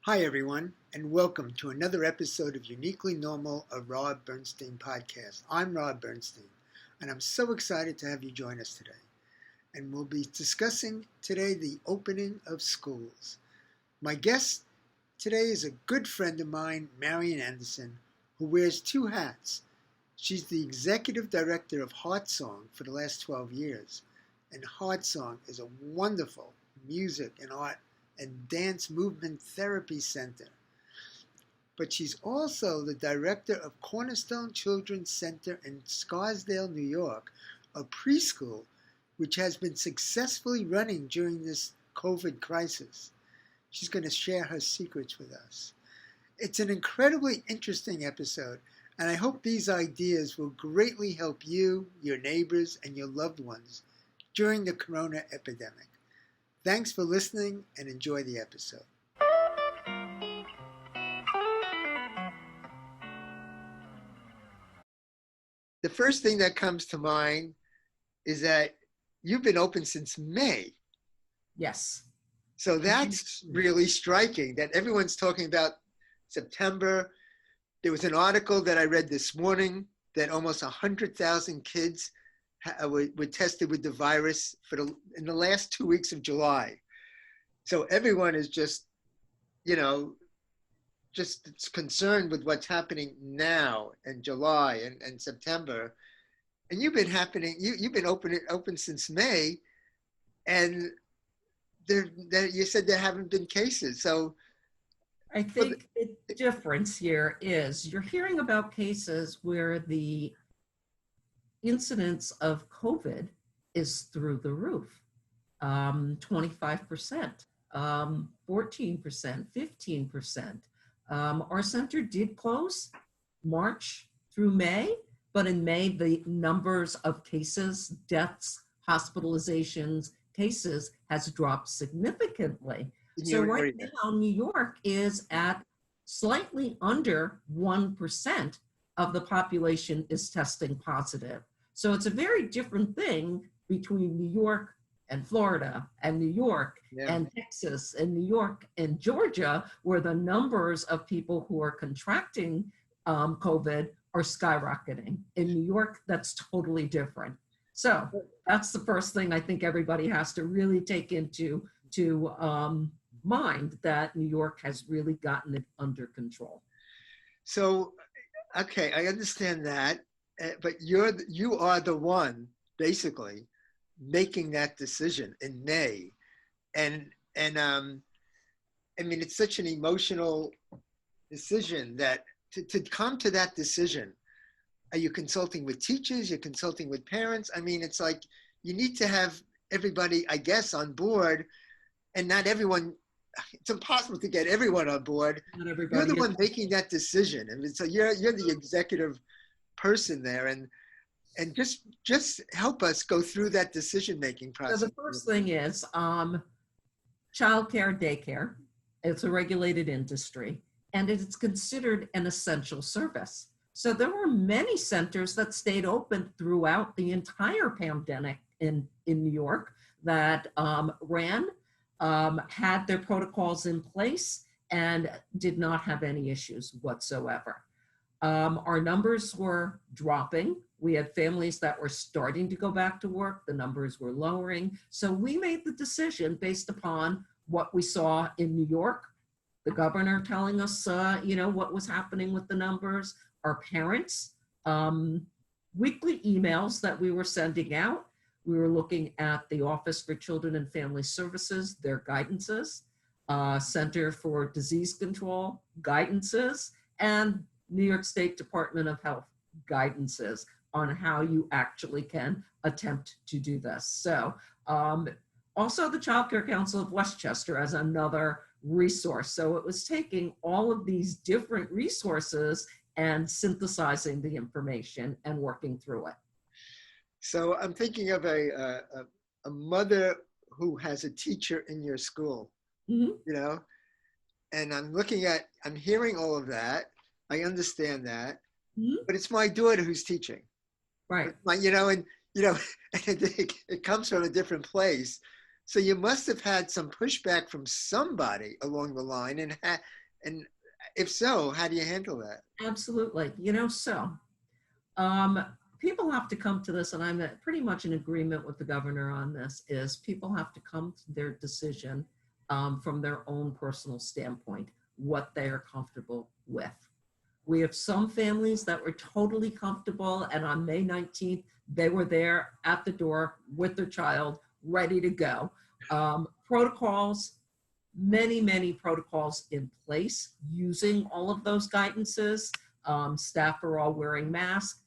Hi, everyone, and welcome to another episode of Uniquely Normal, a Rob Bernstein Podcast. I'm Rob Bernstein, and I'm so excited to have you join us today. And we'll be discussing today the opening of schools. My guest today is a good friend of mine, Marion Anderson, who wears two hats. She's the executive director of Heart Song for the last 12 years, and Heart Song is a wonderful music and art and dance movement therapy center. But she's also the director of Cornerstone Children's Center in Scarsdale, New York, a preschool which has been successfully running during this COVID crisis. She's going to share her secrets with us. It's an incredibly interesting episode, and I hope these ideas will greatly help you, your neighbors, and your loved ones during the corona epidemic. Thanks for listening and enjoy the episode. The first thing that comes to mind is that you've been open since May. Yes. So that's really striking that everyone's talking about September. There was an article that I read this morning that almost 100,000 kids were tested with the virus in the last 2 weeks of July. So everyone is just concerned with what's happening now in July and September. And you've been open since May, and you said there haven't been cases. So I think the difference here is you're hearing about cases where the incidence of COVID is through the roof, 25%, 14%, 15%. Our center did close March through May, but in May, the numbers of cases, deaths, hospitalizations, cases has dropped significantly. So right now, New York is at slightly under 1% of the population is testing positive. So it's a very different thing between New York and Florida and New York and Texas and New York and Georgia, where the numbers of people who are contracting COVID are skyrocketing. In New York, that's totally different. So that's the first thing I think everybody has to really take into mind, that New York has really gotten it under control. So, okay, I understand that, but you are the one basically making that decision in May, and I mean, it's such an emotional decision that to come to that decision. Are you consulting with teachers? You're consulting with parents? I mean, it's like you need to have everybody, I guess, on board, and not everyone. It's impossible to get everyone on board. You're the one making that decision, and so you're the executive person there, and just help us go through that decision-making process. So the first thing is childcare, daycare. It's a regulated industry, and it's considered an essential service. So there were many centers that stayed open throughout the entire pandemic in New York that had their protocols in place and did not have any issues whatsoever. Our numbers were dropping. We had families that were starting to go back to work. The numbers were lowering. So we made the decision based upon what we saw in New York, the governor telling us, what was happening with the numbers, our parents, weekly emails that we were sending out. We were looking at the Office for Children and Family Services, their guidances, Center for Disease Control, guidances, and New York State Department of Health guidances on how you actually can attempt to do this. So also the Child Care Council of Westchester as another resource. So it was taking all of these different resources and synthesizing the information and working through it. So I'm thinking of a mother who has a teacher in your school, and I'm hearing all of that. I understand that, but it's my daughter who's teaching. Right. It comes from a different place. So you must have had some pushback from somebody along the line, and if so, how do you handle that? Absolutely. Um, people have to come to this, and I'm pretty much in agreement with the governor on this, is people have to come to their decision from their own personal standpoint, what they are comfortable with. We have some families that were totally comfortable, and on May 19th, they were there at the door with their child, ready to go. Protocols, many protocols in place using all of those guidances. Staff are all wearing masks.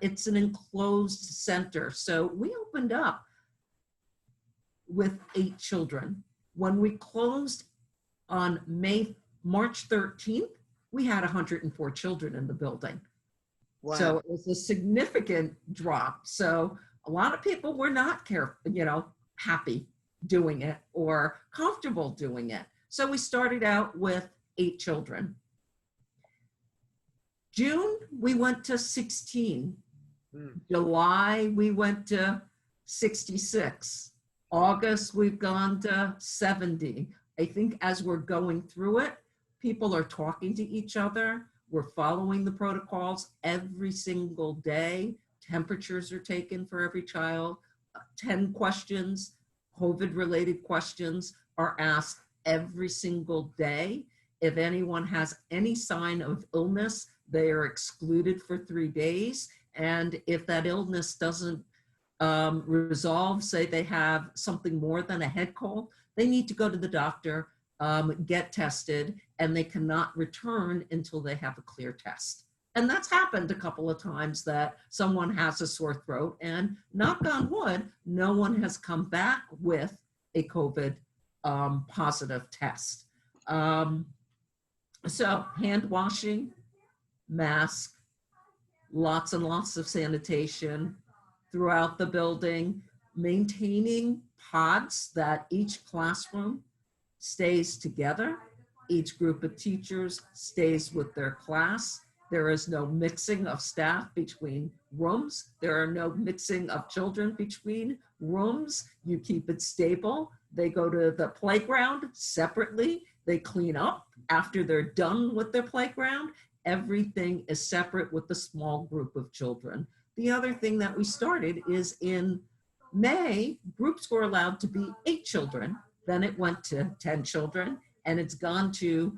It's an enclosed center. So we opened up with 8 children. When we closed on March 13th, we had 104 children in the building. Wow. So it was a significant drop. So a lot of people were not happy doing it or comfortable doing it. So we started out with 8 children. June, we went to 16. July, we went to 66. August, we've gone to 70. I think as we're going through it, people are talking to each other. We're following the protocols every single day. Temperatures are taken for every child. 10 questions, COVID-related questions, are asked every single day. If anyone has any sign of illness, they are excluded for 3 days. And if that illness doesn't resolve, say they have something more than a head cold, they need to go to the doctor, get tested, and they cannot return until they have a clear test. And that's happened a couple of times that someone has a sore throat, and knock on wood, no one has come back with a COVID positive test. So hand washing, mask, lots and lots of sanitation throughout the building, maintaining pods that each classroom stays together. Each group of teachers stays with their class. There is no mixing of staff between rooms. There are no mixing of children between rooms. You keep it stable. They go to the playground separately. They clean up after they're done with their playground. Everything is separate with the small group of children. The other thing that we started is in May, groups were allowed to be 8 children. Then it went to 10 children, and it's gone to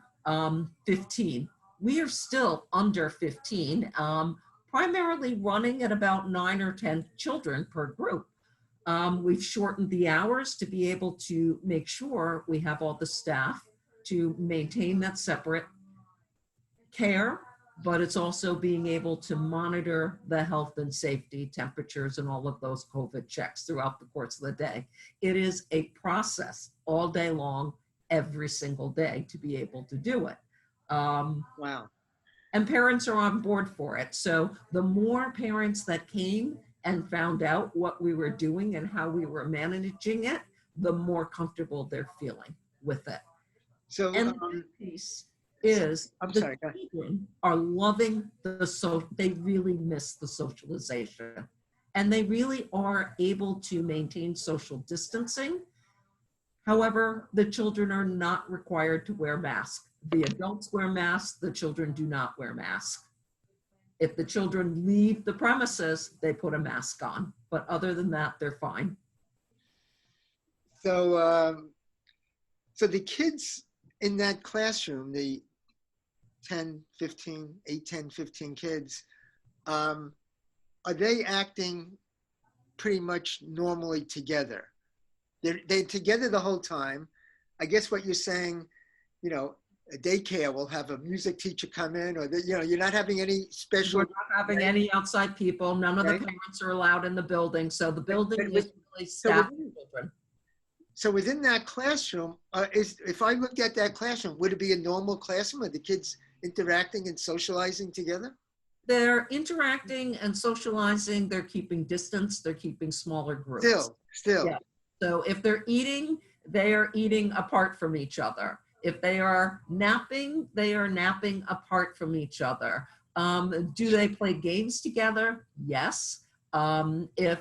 15. We are still under 15, primarily running at about 9 or 10 children per group. We've shortened the hours to be able to make sure we have all the staff to maintain that separate care, but it's also being able to monitor the health and safety, temperatures, and all of those COVID checks throughout the course of the day. It is a process all day long, every single day, to be able to do it. Wow. And parents are on board for it. So the more parents that came and found out what we were doing and how we were managing it, the more comfortable they're feeling with it. So, and the piece is the children are loving they really miss the socialization, and they really are able to maintain social distancing. However, the children are not required to wear masks. The adults wear masks, the children do not wear masks. If the children leave the premises, they put a mask on, but other than that, they're fine. So, so the kids in that classroom, the 10, 15, 8, 10, 15 kids, are they acting pretty much normally together? They're together the whole time. I guess what you're saying, a daycare will have a music teacher come in, or you're not having any special. We're not having any outside people. None of the parents are allowed in the building. So the building is really staffed with children. So within that classroom, if I looked at that classroom, would it be a normal classroom? Are the kids interacting and socializing together? They're interacting and socializing. They're keeping distance. They're keeping smaller groups. Still. Yeah. So if they're eating, they are eating apart from each other. If they are napping, they are napping apart from each other. Do they play games together? Yes. If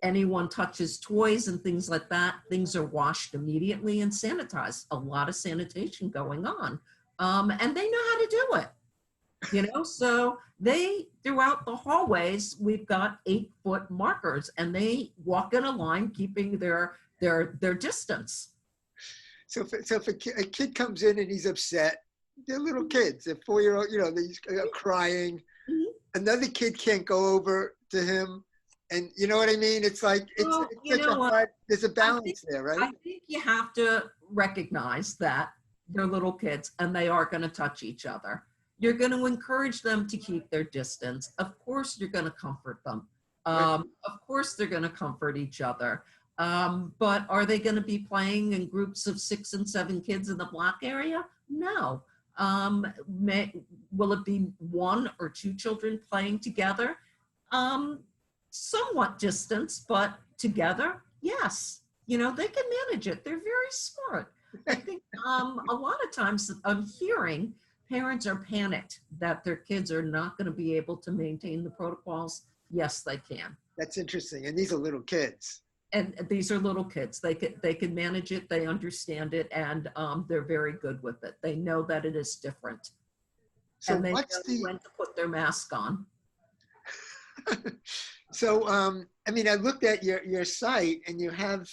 anyone touches toys and things like that, things are washed immediately and sanitized. A lot of sanitation going on. And they know how to do it. So they, throughout the hallways, we've got 8-foot markers, and they walk in a line keeping their distance. So if a kid comes in and he's upset, they're little kids, they're 4-year-old, they're crying. Mhm. Another kid can't go over to him. And you know what I mean? It's like, there's a balance there, right? I think you have to recognize that they're little kids and they are going to touch each other. You're going to encourage them to keep their distance. Of course, you're going to comfort them. Of course, they're going to comfort each other. But are they going to be playing in groups of 6 and 7 kids in the block area? No. Will it be 1 or 2 children playing together? Somewhat distance, but together, yes. They can manage it. They're very smart. I think a lot of times I'm hearing parents are panicked that their kids are not going to be able to maintain the protocols. Yes, they can. That's interesting. And these are little kids. And these are little kids. They can manage it. They understand it, and they're very good with it. They know that it is different, and they know when to put their mask on. So, I looked at your site, and you have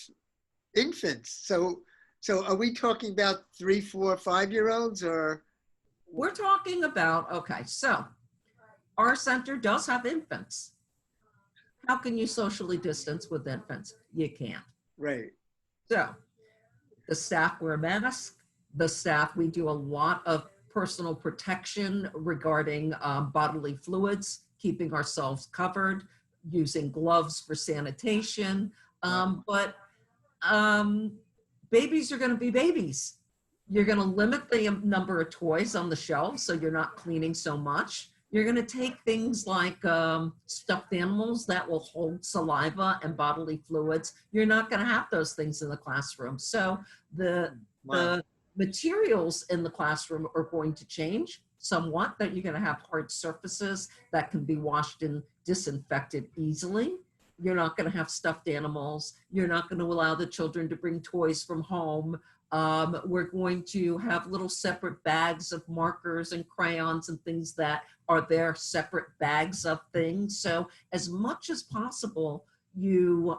infants. So are we talking about 3, 4, 5-year-olds, or? We're talking about, okay, so our center does have infants. How can you socially distance with infants? You can't. Right. So the staff wear masks. We do a lot of personal protection regarding bodily fluids, keeping ourselves covered, using gloves for sanitation. But babies are going to be babies. You're going to limit the number of toys on the shelves so you're not cleaning so much. You're going to take things like stuffed animals that will hold saliva and bodily fluids. You're not going to have those things in the classroom. So the materials in the classroom are going to change somewhat, that you're going to have hard surfaces that can be washed and disinfected easily. You're not going to have stuffed animals. You're not going to allow the children to bring toys from home. We're going to have little separate bags of markers and crayons and things that are their separate bags of things. So as much as possible, you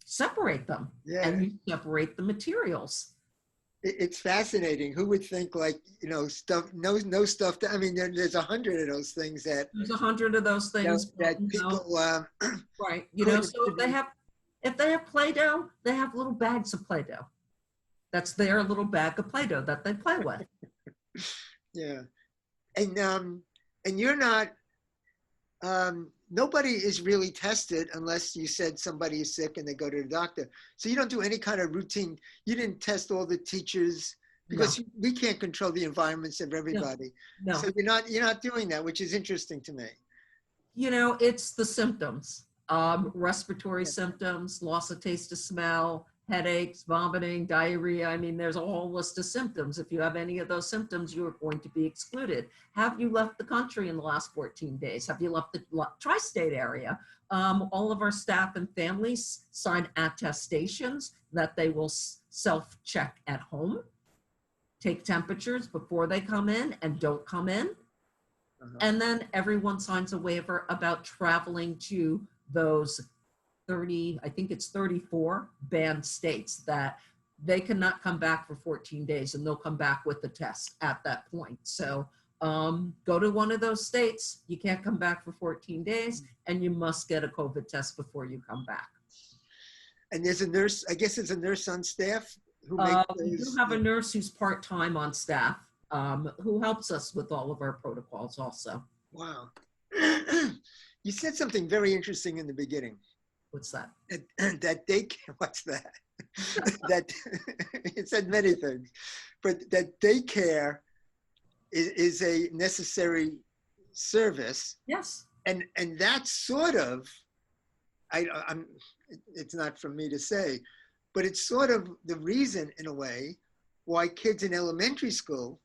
separate them, and you separate the materials. It's fascinating. Who would think, stuff, no stuff. There's 100 of those things that. There's 100 of those things that people. Right. So if they have Play-Doh, they have little bags of Play-Doh. That's their little bag of Play-Doh that they play with. Yeah. And you're not, nobody is really tested unless you said somebody is sick and they go to the doctor. So you don't do any kind of routine. You didn't test all the teachers because we can't control the environments of everybody. No. So you're not doing that, which is interesting to me. It's the symptoms. Respiratory symptoms, loss of taste of smell, headaches, vomiting, diarrhea. There's a whole list of symptoms. If you have any of those symptoms, you are going to be excluded. Have you left the country in the last 14 days? Have you left the tri-state area? All of our staff and families sign attestations that they will self-check at home, take temperatures before they come in and don't come in. And then everyone signs a waiver about traveling to those 34 banned states that they cannot come back for 14 days, and they'll come back with the test at that point. So go to one of those states, you can't come back for 14 days, and you must get a COVID test before you come back. And there's a nurse, I guess there's a nurse on staff who we do have a nurse who's part-time on staff who helps us with all of our protocols also. Wow. You said something very interesting in the beginning. What's that? That daycare, what's that? That it said many things, but that daycare is a necessary service. Yes. And that's sort of, it's not for me to say, but it's sort of the reason in a way why kids in elementary school,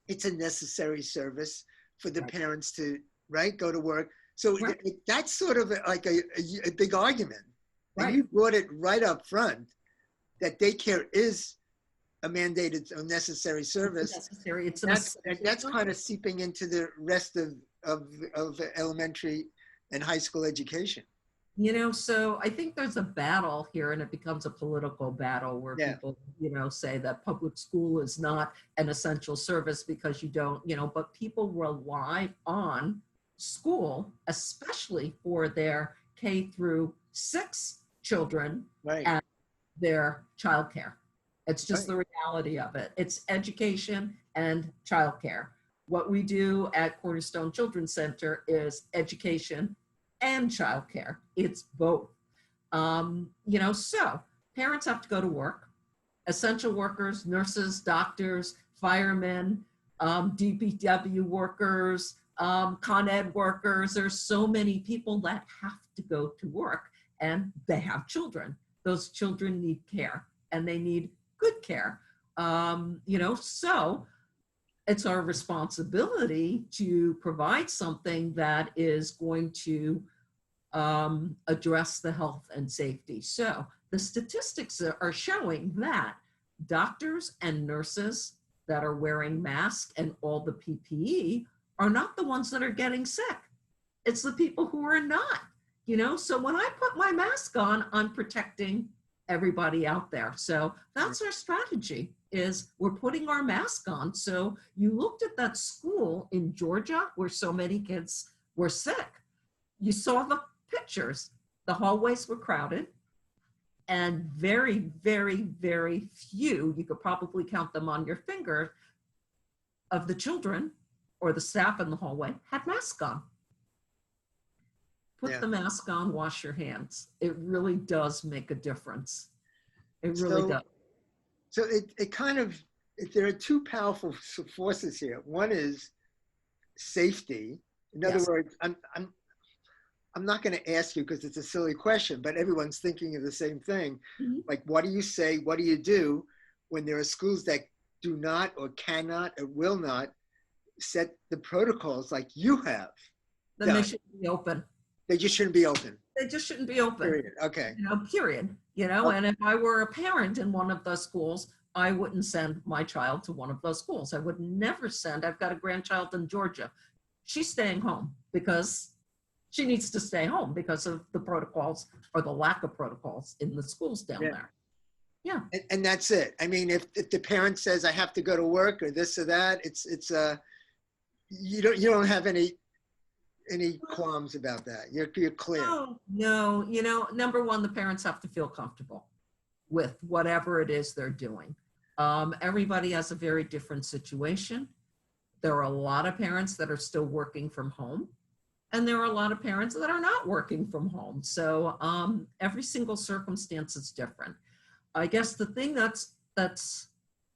it's a necessary service for the parents to, go to work, So Right. that's sort of like a big argument. And Right. you brought it right up front that daycare is a mandated or necessary service. Necessary. It's And an that's essential kind of service. seeping into the rest of elementary and high school education. So I think there's a battle here, and it becomes a political battle where Yeah, people, say that public school is not an essential service because you don't, but people rely on school, especially for their K through 6 children right, and their childcare. It's just right. the reality of it. It's education and childcare. What we do at Cornerstone Children's Center is education and childcare. It's both. So parents have to go to work. Essential workers, nurses, doctors, firemen, DPW workers, Con Ed workers. There's so many people that have to go to work, and they have children. Those children need care, and they need good care. So it's our responsibility to provide something that is going to address the health and safety. So the statistics are showing that doctors and nurses that are wearing masks and all the PPE are not the ones that are getting sick. It's the people who are not, So when I put my mask on, I'm protecting everybody out there. So that's our strategy, is we're putting our mask on. So you looked at that school in Georgia where so many kids were sick. You saw the pictures. The hallways were crowded, and very, very, very few, you could probably count them on your finger, of the children or the staff in the hallway had masks on. Put the mask on, wash your hands. It really does make a difference. It really does. So it kind of, there are two powerful forces here. One is safety. In other words, I'm not going to ask you because it's a silly question, but everyone's thinking of the same thing. Mm-hmm. Like, what do you say? What do you do when there are schools that do not or cannot or will not set the protocols like you have? Then they shouldn't be open. They just shouldn't be open. They just shouldn't be open. Period. Okay. Period. And if I were a parent in one of those schools, I wouldn't send my child to one of those schools. I would never send. I've got a grandchild in Georgia. She's staying home because she needs to stay home because of the protocols or the lack of protocols in the schools down there. Yeah. And that's it. I mean, if the parent says I have to go to work or this or that, it's you don't have any qualms about that. You're clear. No. Number one, the parents have to feel comfortable with whatever it is they're doing. Everybody has a very different situation. There are a lot of parents that are still working from home, and there are a lot of parents that are not working from home. So every single circumstance is different. I guess the thing that's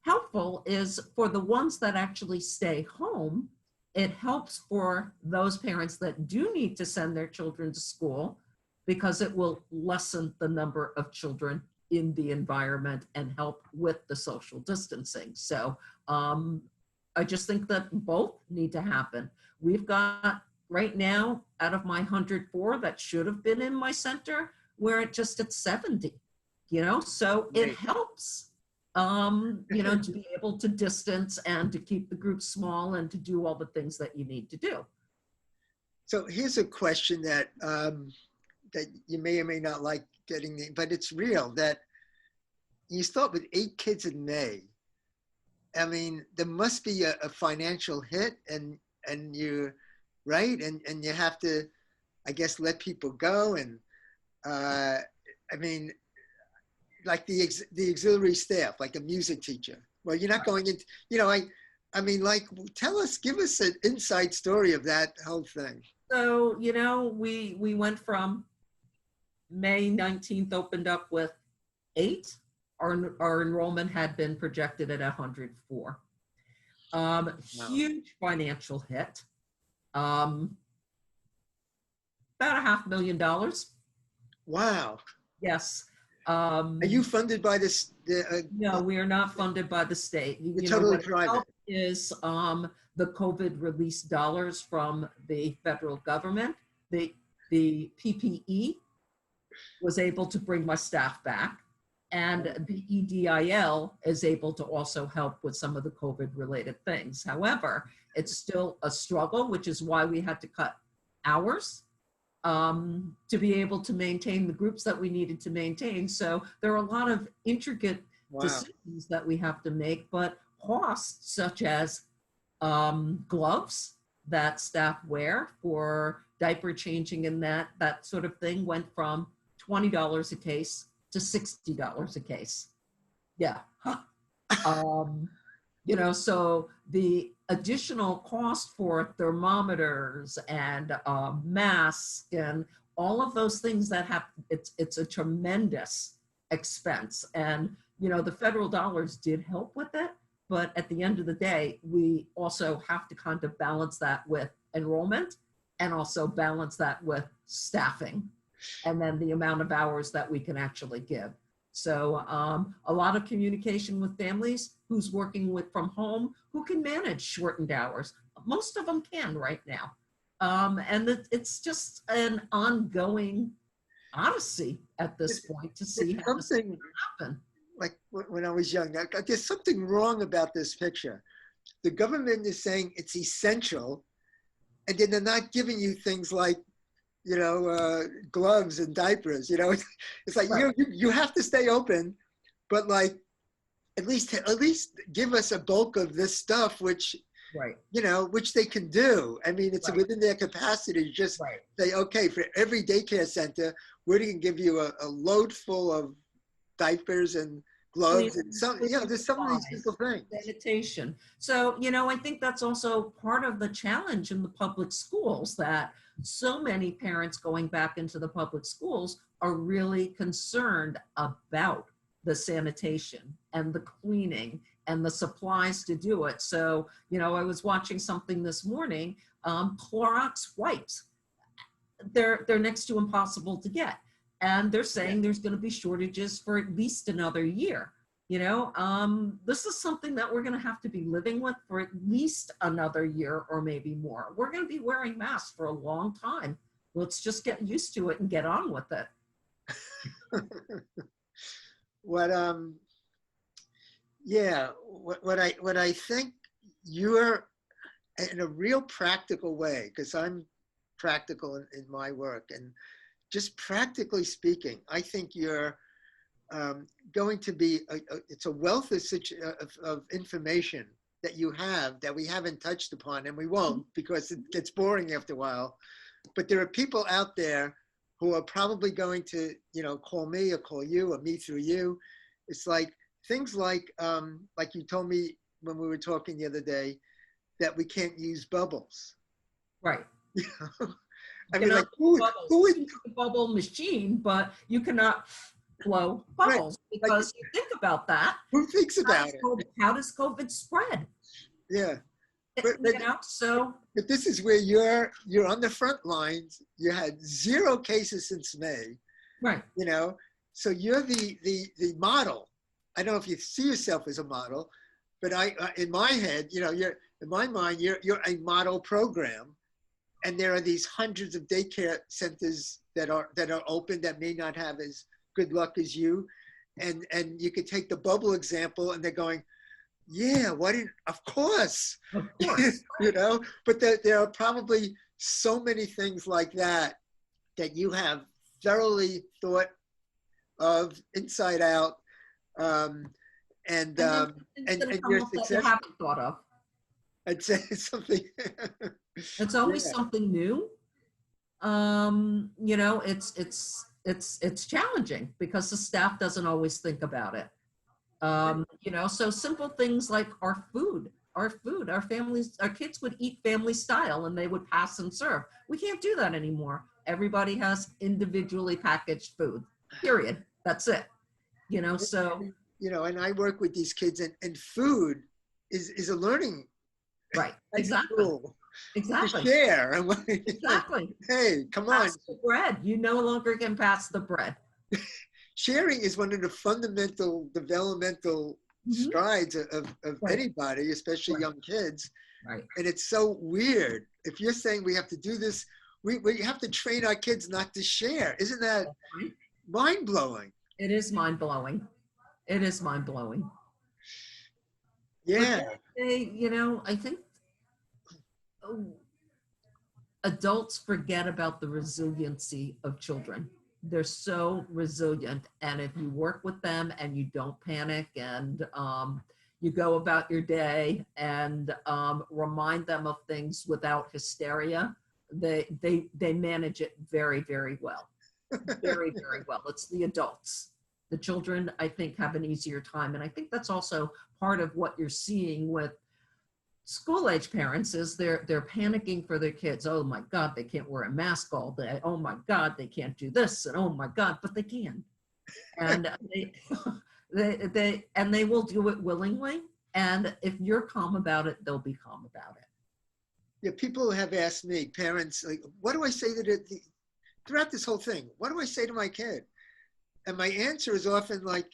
helpful is for the ones that actually stay home, it helps for those parents that do need to send their children to school, because it will lessen the number of children in the environment and help with the social distancing. So I just think that both need to happen. We've got right now, out of my 104 that should have been in my center, we're just at 70, so it helps. To be able to distance and to keep the group small and to do all the things that you need to do. So here's a question that that you may or may not like getting, but it's real, that you start with 8 kids in May. I mean, there must be a financial hit, and you, right? And you have to, I guess, let people go. And I mean, like the auxiliary staff, like a music teacher. Well, you're not going into, I mean, like, give us an inside story of that whole thing. So, we went from May 19th, opened up with 8. Our enrollment had been projected at 104. Huge financial hit. About $500,000. Wow. Yes. Are you funded by this? No, we are not funded by the state. Totally private. Is the COVID release dollars from the federal government. the PPE was able to bring my staff back, and the EDIL is able to also help with some of the COVID related things. However, it's still a struggle, which is why we had to cut hours to be able to maintain the groups that we needed to maintain. So there are a lot of intricate decisions that we have to make, but costs such as gloves that staff wear for diaper changing and that sort of thing went from $20 a case to $60 a case. Yeah. So the additional cost for thermometers and masks and all of those things that have, it's a tremendous expense. And, the federal dollars did help with it, but at the end of the day, we also have to kind of balance that with enrollment and also balance that with staffing and then the amount of hours that we can actually give. So a lot of communication with families who's working from home, who can manage shortened hours. Most of them can right now. And it's just an ongoing odyssey at this point to see how this can happen. Like when I was young, there's something wrong about this picture. The government is saying it's essential, and then they're not giving you things like, gloves and diapers. It's like right. you have to stay open, but like at least give us a bulk of this stuff, which right. Which they can do. I mean, it's right. within their capacity to just right. say, okay, for every daycare center, we're going to give you a load full of diapers and gloves and there's some of these simple things. Sanitation. So, I think that's also part of the challenge in the public schools, that so many parents going back into the public schools are really concerned about the sanitation and the cleaning and the supplies to do it. So, I was watching something this morning, Clorox wipes. They're next to impossible to get. And they're saying there's going to be shortages for at least another year. This is something that we're going to have to be living with for at least another year or maybe more. We're going to be wearing masks for a long time. Let's just get used to it and get on with it. What I think you're in a real practical way, because I'm practical in my work, and just practically speaking, I think you're going to be, it's a wealth of information that you have that we haven't touched upon, and we won't because it gets boring after a while. But there are people out there who are probably going to, call me or call you or me through you. It's like things like you told me when we were talking the other day, that we can't use bubbles. Right. I mean, like who would the bubble machine, but you cannot blow bubbles, right. Because you think about that. Who thinks about it? How does COVID spread? Yeah. But this is where you're on the front lines. You had 0 cases since May. Right. So you're the model. I don't know if you see yourself as a model, but in my head, you're in my mind, you're a model program. And there are these hundreds of daycare centers that are open that may not have as good luck as you. And you could take the bubble example, and they're going, yeah, of course. Of course. But there are probably so many things like that you have thoroughly thought of inside out. And your success. That you haven't thought of. I'd say something. It's always something new. It's challenging because the staff doesn't always think about it. So simple things like our food, our kids would eat family style and they would pass and serve. We can't do that anymore. Everybody has individually packaged food, period. That's it. So. And I work with these kids, and food is a learning. Right. Exactly. Tool. Exactly. To share. Exactly. Hey, come pass on. The bread. You no longer can pass the bread. Sharing is one of the fundamental developmental strides of right. anybody, especially right. young kids. Right. And it's so weird. If you're saying we have to do this we have to train our kids not to share. Isn't that mind-blowing? It is mind-blowing. It is mind-blowing. Yeah. But I think adults forget about the resiliency of children. They're so resilient. And if you work with them and you don't panic and you go about your day and remind them of things without hysteria, they manage it very, very well. Very, very well. It's the adults. The children, I think, have an easier time. And I think that's also part of what you're seeing with school-age parents is they're panicking for their kids. Oh my God, they can't wear a mask all day. Oh my God, they can't do this. And oh my God, but they can. And they will do it willingly. And if you're calm about it, they'll be calm about it. Yeah, people have asked me, parents, like, what do I say to throughout this whole thing? What do I say to my kid? And my answer is often like,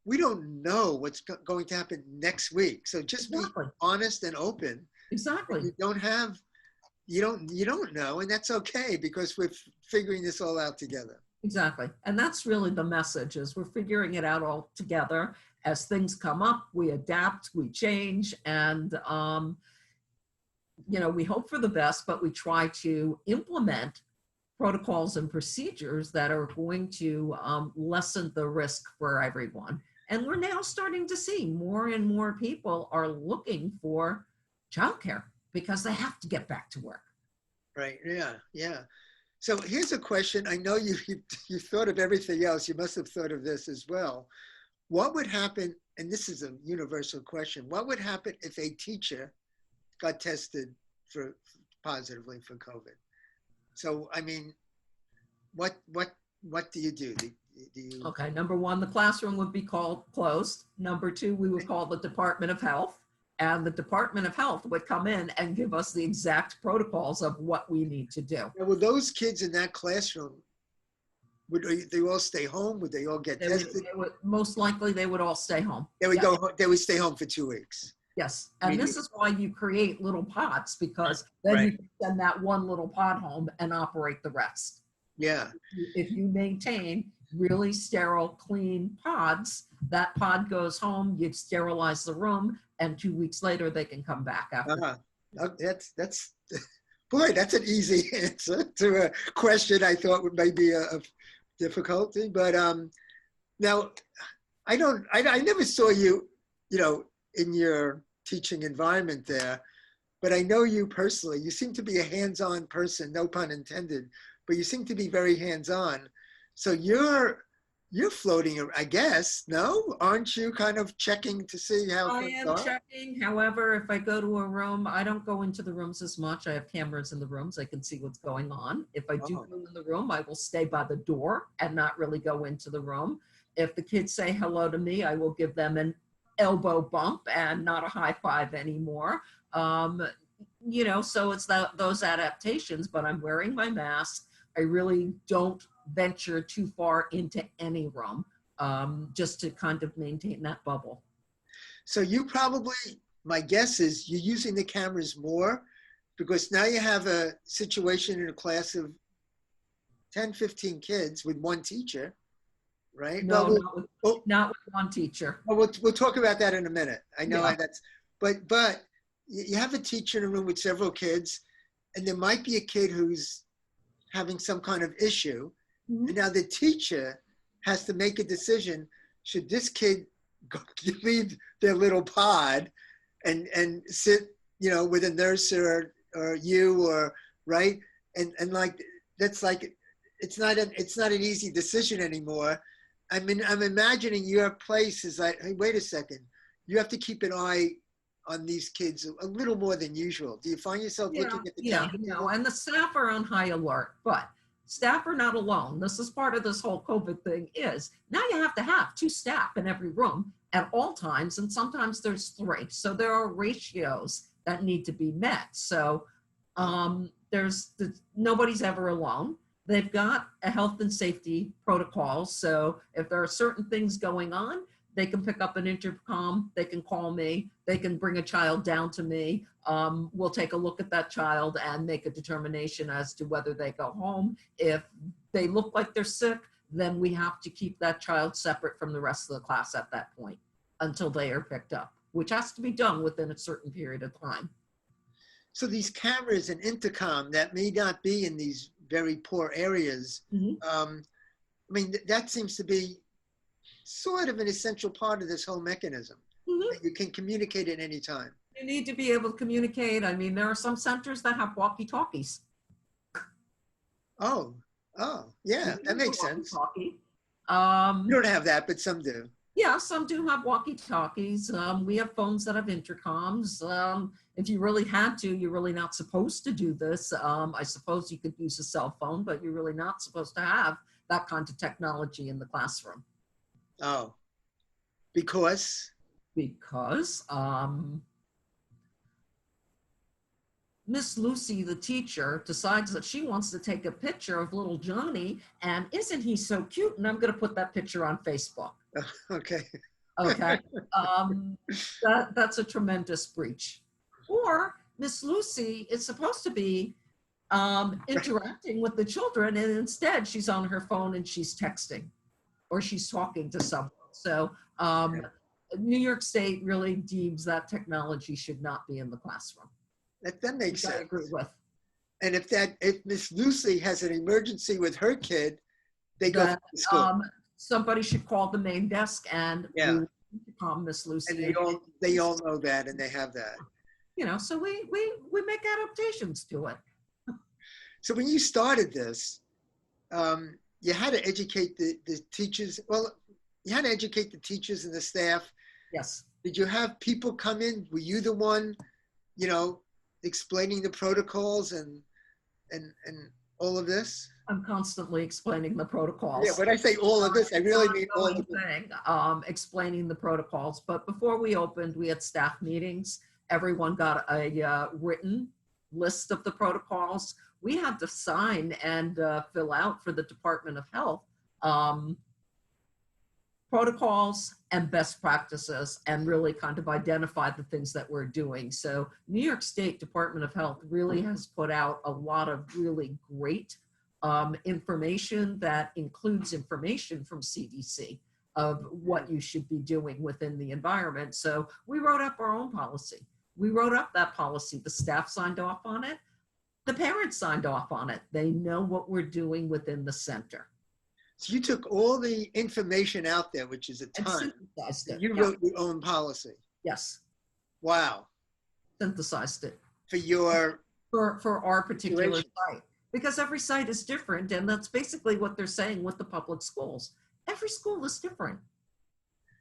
we don't know what's going to happen next week. So just be honest and open. Exactly. You don't know, and that's okay because we're figuring this all out together. Exactly. And that's really the message is we're figuring it out all together. As things come up, we adapt, we change, and we hope for the best, but we try to implement protocols and procedures that are going to lessen the risk for everyone. And we're now starting to see more and more people are looking for childcare because they have to get back to work. Right. Yeah. Yeah. So here's a question. I know you thought of everything else. You must have thought of this as well. What would happen, and this is a universal question, what would happen if a teacher got tested positively for COVID? So, I mean, what do you do? Okay, number one, the classroom would be closed. Number two, we would call the Department of Health, and the Department of Health would come in and give us the exact protocols of what we need to do. Now, would those kids in that classroom, would they all stay home? Would they all get tested? Most likely, they would all stay home. They would stay home for 2 weeks. Yes, and this is why you create little pods, because then you can send that one little pod home and operate the rest. Yeah. If you maintain really sterile, clean pods, that pod goes home, you've sterilized the room, and 2 weeks later they can come back after. That's boy, that's an easy answer to a question I thought would maybe a difficulty. But now I never saw you, in your teaching environment there, but I know you personally. You seem to be a hands-on person, no pun intended, but you seem to be very hands-on. So you're floating, I guess, no? Aren't you kind of checking to see how things are? I am checking. However, if I go to a room, I don't go into the rooms as much. I have cameras in the rooms. I can see what's going on. If I do go in the room, I will stay by the door and not really go into the room. If the kids say hello to me, I will give them an elbow bump and not a high five anymore. So it's those adaptations, but I'm wearing my mask. I really don't venture too far into any room, just to kind of maintain that bubble. So you probably, my guess is you're using the cameras more because now you have a situation in a class of 10, 15 kids with one teacher, right? No, not with one teacher. Well, we'll talk about that in a minute. I know but you have a teacher in a room with several kids, and there might be a kid who's having some kind of issue. And now the teacher has to make a decision. Should this kid leave their little pod and sit, with a nurse or you or right? And like, that's like, it's not an easy decision anymore. I mean, I'm imagining your place is like, hey, wait a second. You have to keep an eye on these kids a little more than usual. Do you find yourself looking at the camera? And the staff are on high alert, but staff are not alone. This is part of this whole COVID thing is now you have to have 2 staff in every room at all times, and sometimes there's 3. So there are ratios that need to be met. So nobody's ever alone. They've got a health and safety protocol. So if there are certain things going on, they can pick up an intercom, they can call me, they can bring a child down to me. We'll take a look at that child and make a determination as to whether they go home. If they look like they're sick, then we have to keep that child separate from the rest of the class at that point until they are picked up, which has to be done within a certain period of time. So these cameras and intercom that may not be in these very poor areas, I mean, that seems to be sort of an essential part of this whole mechanism. That you can communicate at any time. You need to be able to communicate. I mean, there are some centers that have walkie-talkies. Oh, yeah, that makes sense. You don't have that, but some do. Yeah, some do have walkie-talkies. We have phones that have intercoms. If you really had to, you're really not supposed to do this. I suppose you could use a cell phone, but you're really not supposed to have that kind of technology in the classroom. Oh, because? Because Miss Lucy, the teacher, decides that she wants to take a picture of little Johnny, and isn't he so cute? And I'm going to put that picture on Facebook. Okay. Okay. That's a tremendous breach. Or Miss Lucy is supposed to be interacting with the children, and instead she's on her phone and she's texting or she's talking to someone. So New York State really deems that technology should not be in the classroom. That makes sense. I agree with. And if Miss Lucy has an emergency with her kid, they go to school. Somebody should call the main desk and call Miss Lucy. And they all know that, and they have that. You know, so we make adaptations to it. So when you started this, you had to educate the teachers. Well, you had to educate the teachers and the staff. Yes. Did you have people come in? Were you the one, explaining the protocols and all of this? I'm constantly explaining the protocols. Yeah, when I say all of this, I really mean all of it. Explaining the protocols. But before we opened, we had staff meetings. Everyone got a written list of the protocols. We had to sign and fill out for the Department of Health protocols and best practices, and really kind of identify the things that we're doing. So New York State Department of Health really has put out a lot of really great information that includes information from CDC of what you should be doing within the environment. So we wrote up our own policy. We wrote up that policy. The staff signed off on it. The parents signed off on it. They know what we're doing within the center. So you took all the information out there, which is a ton. You wrote your own policy. Yes. Wow. Synthesized it. For our particular site. Because every site is different, and that's basically what they're saying with the public schools. Every school is different.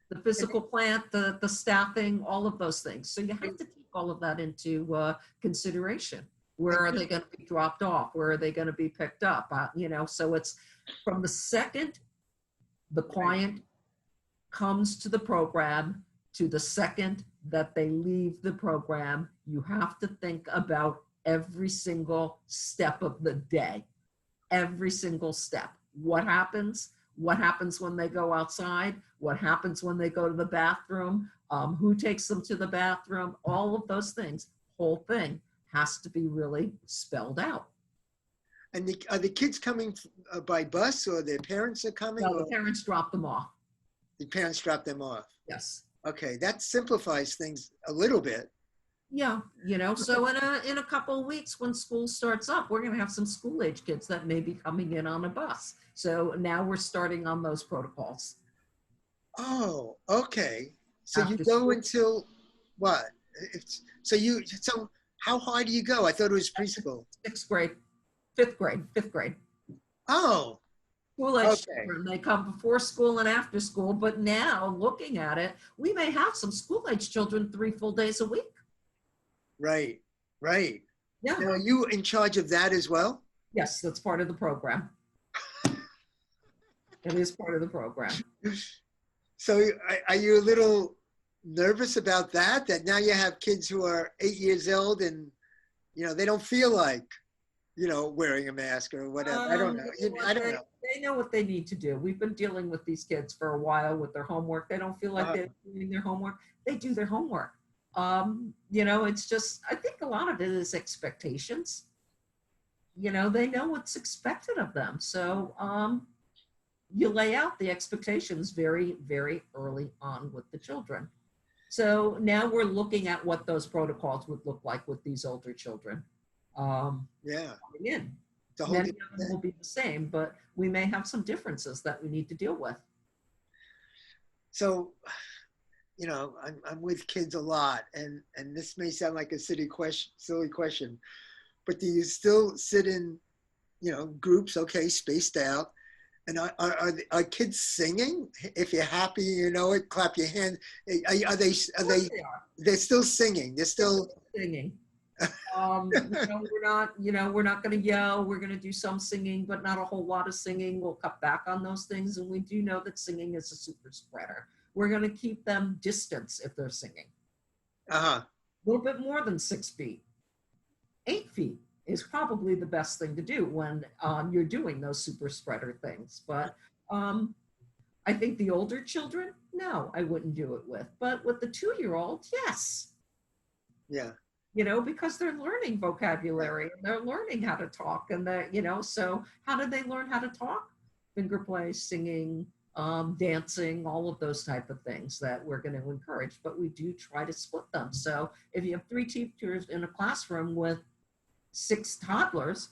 The physical plant, the staffing, all of those things. So you have to take all of that into consideration. Where are they going to be dropped off? Where are they going to be picked up? So it's from the second the client comes to the program to the second that they leave the program, you have to think about every single step of the day. Every single step. What happens? What happens when they go outside? What happens when they go to the bathroom? Who takes them to the bathroom? All of those things, whole thing has to be really spelled out. And are the kids coming by bus, or their parents are coming? No, the parents drop them off. The parents drop them off. Yes. Okay, that simplifies things a little bit. Yeah, so in a couple of weeks when school starts up, we're going to have some school-age kids that may be coming in on a bus. So now we're starting on those protocols. Oh, okay. So you go until what? So how high do you go? I thought it was preschool. 6th grade, 5th grade. Oh. School-age children, they come before school and after school, but now looking at it, we may have some school-age children 3 full days a week. Right. Yeah. Now, are you in charge of that as well? Yes, that's part of the program. It is part of the program. So are you a little nervous about that now you have kids who are 8 years old and, they don't feel like wearing a mask or whatever. I don't know. I don't know. They know what they need to do. We've been dealing with these kids for a while with their homework. They don't feel like they're doing their homework. They do their homework. It's just, I think a lot of it is expectations. They know what's expected of them. So you lay out the expectations very, very early on with the children. So now we're looking at what those protocols would look like with these older children. In. Many of them will be the same, but we may have some differences that we need to deal with. So, I'm with kids a lot, and this may sound like a silly question, but do you still sit in, groups, okay, spaced out? And are kids singing? If you're happy, clap your hands. They're still singing. They're still singing. We're not going to yell. We're going to do some singing, but not a whole lot of singing. We'll cut back on those things. And we do know that singing is a super spreader. We're going to keep them distance if they're singing. A little bit more than 6 feet. 8 feet is probably the best thing to do when you're doing those super spreader things. But I think the older children, no, I wouldn't do it with. But with the 2-year-old, yes. Yeah. Because they're learning vocabulary and they're learning how to talk and so how do they learn how to talk? Finger play, singing, dancing, all of those type of things that we're going to encourage, but we do try to split them. So if you have 3 teachers in a classroom with 6 toddlers,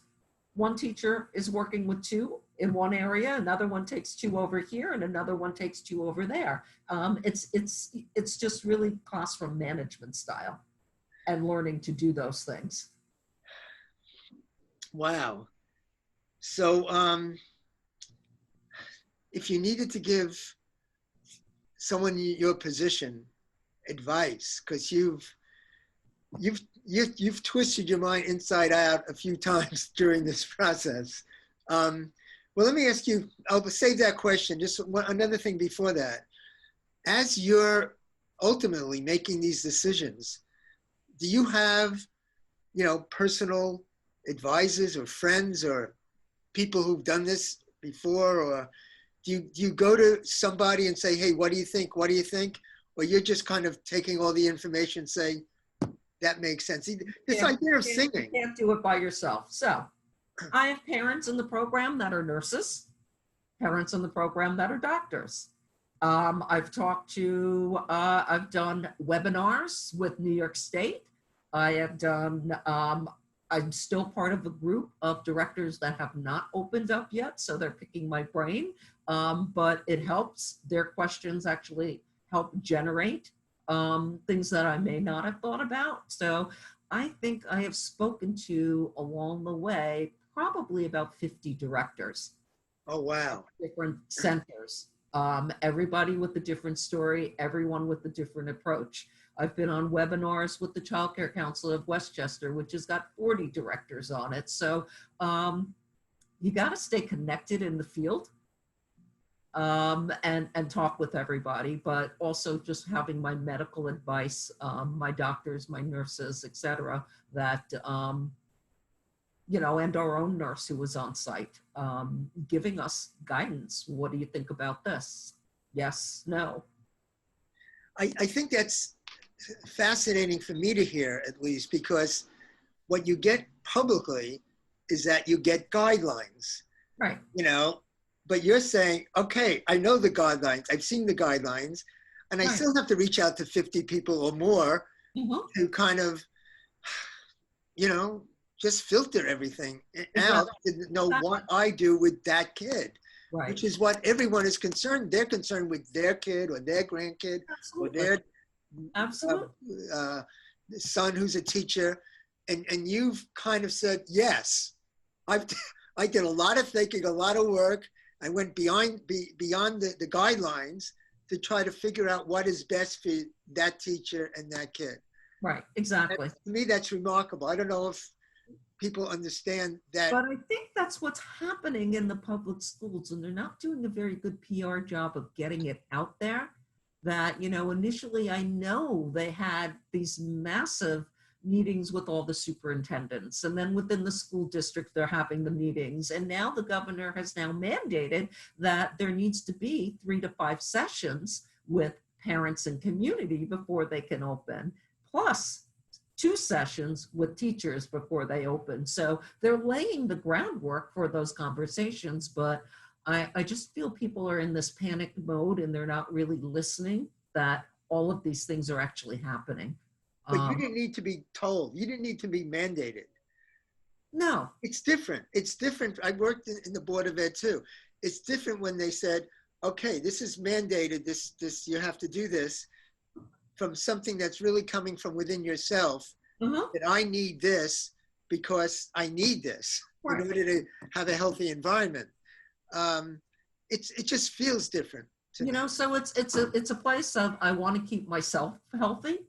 one teacher is working with 2 in one area, another one takes 2 over here, and another one takes 2 over there. It's just really classroom management style. And learning to do those things. Wow. So if you needed to give someone in your position advice, because you've twisted your mind inside out a few times during this process. Well, let me ask you, I'll save that question. Just another thing before that. As you're ultimately making these decisions, do you have, personal advisors or friends or people who've done this before? Or do you go to somebody and say, hey, what do you think? What do you think? Or you're just kind of taking all the information, saying, that makes sense. This idea of singing. You can't do it by yourself. So I have parents in the program that are nurses, parents in the program that are doctors. I've done webinars with New York State. I'm still part of a group of directors that have not opened up yet, so they're picking my brain. But it helps. Their questions actually help generate things that I may not have thought about. So I think I have spoken to, along the way, probably about 50 directors. Oh, wow. Different centers. Everybody with a different story, everyone with a different approach. I've been on webinars with the Child Care Council of Westchester, which has got 40 directors on it. So you got to stay connected in the field and talk with everybody, but also just having my medical advice, my doctors, my nurses, etc., that and our own nurse who was on site, giving us guidance. What do you think about this? Yes, no. I think that's fascinating for me to hear, at least, because what you get publicly is that you get guidelines. Right. But you're saying, okay, I know the guidelines. I've seen the guidelines, and I still have to reach out to 50 people or more to kind of, just filter everything out to know what I do with that kid, which is what everyone is concerned. They're concerned with their kid or their grandkid or their son who's a teacher. And you've kind of said, yes, I did a lot of thinking, a lot of work. I went beyond the guidelines to try to figure out what is best for that teacher and that kid. Right, exactly. And to me, that's remarkable. I don't know if people understand that. But I think that's what's happening in the public schools, and they're not doing a very good PR job of getting it out there. That, initially I know they had these massive, meetings with all the superintendents. And then within the school district, they're having the meetings. And now the governor has now mandated that there needs to be 3 to 5 sessions with parents and community before they can open, plus 2 sessions with teachers before they open. So they're laying the groundwork for those conversations, but I just feel people are in this panic mode and they're not really listening that all of these things are actually happening. But you didn't need to be told. You didn't need to be mandated. No. It's different. It's different. I worked in the Board of Ed too. It's different when they said, okay, this is mandated, this you have to do this, from something that's really coming from within yourself, that I need this because I need this in order to have a healthy environment. It just feels different. You know, so it's a place of, I want to keep myself healthy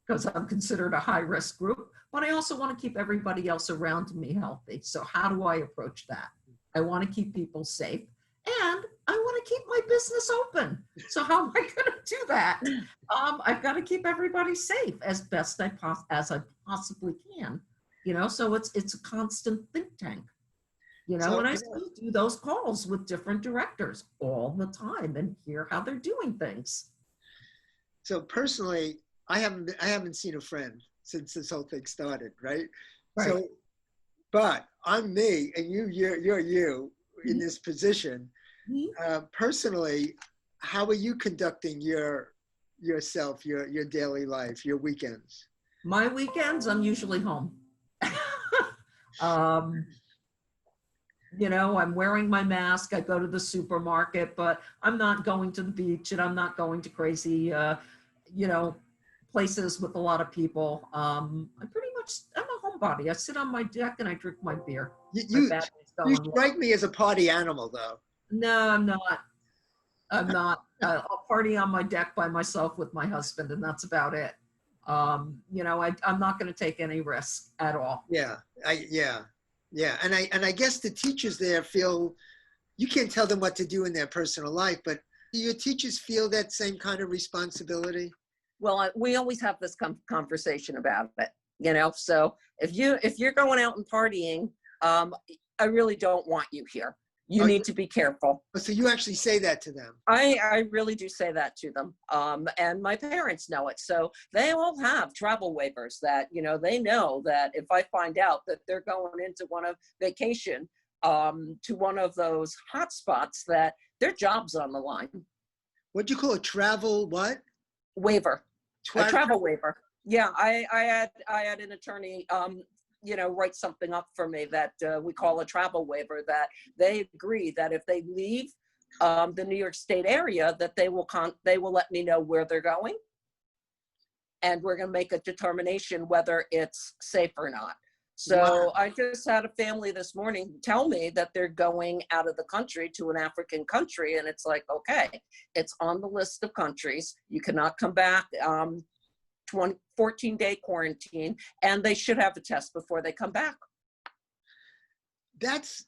because I'm considered a high risk group, but I also want to keep everybody else around me healthy. So how do I approach that? I want to keep people safe and I want to keep my business open. So how am I going to do that? I've got to keep everybody safe as best as I possibly can. You know, so it's a constant think tank. You know, so, and I still do those calls with different directors all the time and hear how they're doing things. So personally, I haven't seen a friend since this whole thing started, right? So, but I'm me and you're you in this position. Personally, how are you conducting yourself, your daily life, your weekends? My weekends, I'm usually home. You know, I'm wearing my mask. I go to the supermarket, but I'm not going to the beach and I'm not going to crazy, you know, places with a lot of people. I'm a homebody. I sit on my deck and I drink my beer. You strike me as a party animal, though. No, I'm not. I'll party on my deck by myself with my husband, and that's about it. You know, I'm not going to take any risk at all. Yeah. And I guess the teachers there feel, you can't tell them what to do in their personal life, but do your teachers feel that same kind of responsibility? Well, we always have this conversation about it, you know, so if you're going out and partying, I really don't want you here. You need to be careful. So you actually say that to them? I really do say that to them. And my parents know it. So they all have travel waivers that, you know, they know that if I find out that they're going into vacation to one of those hot spots, that their job's on the line. What do you call a travel what? Waiver. A travel waiver. Yeah, I had an attorney you know, write something up for me that we call a travel waiver, that they agree that if they leave the New York State area, that they will let me know where they're going. And we're going to make a determination whether it's safe or not. So wow. I just had a family this morning tell me that they're going out of the country to an African country. And it's like, okay, it's on the list of countries. You cannot come back. 14-day quarantine, and they should have a test before they come back. That's,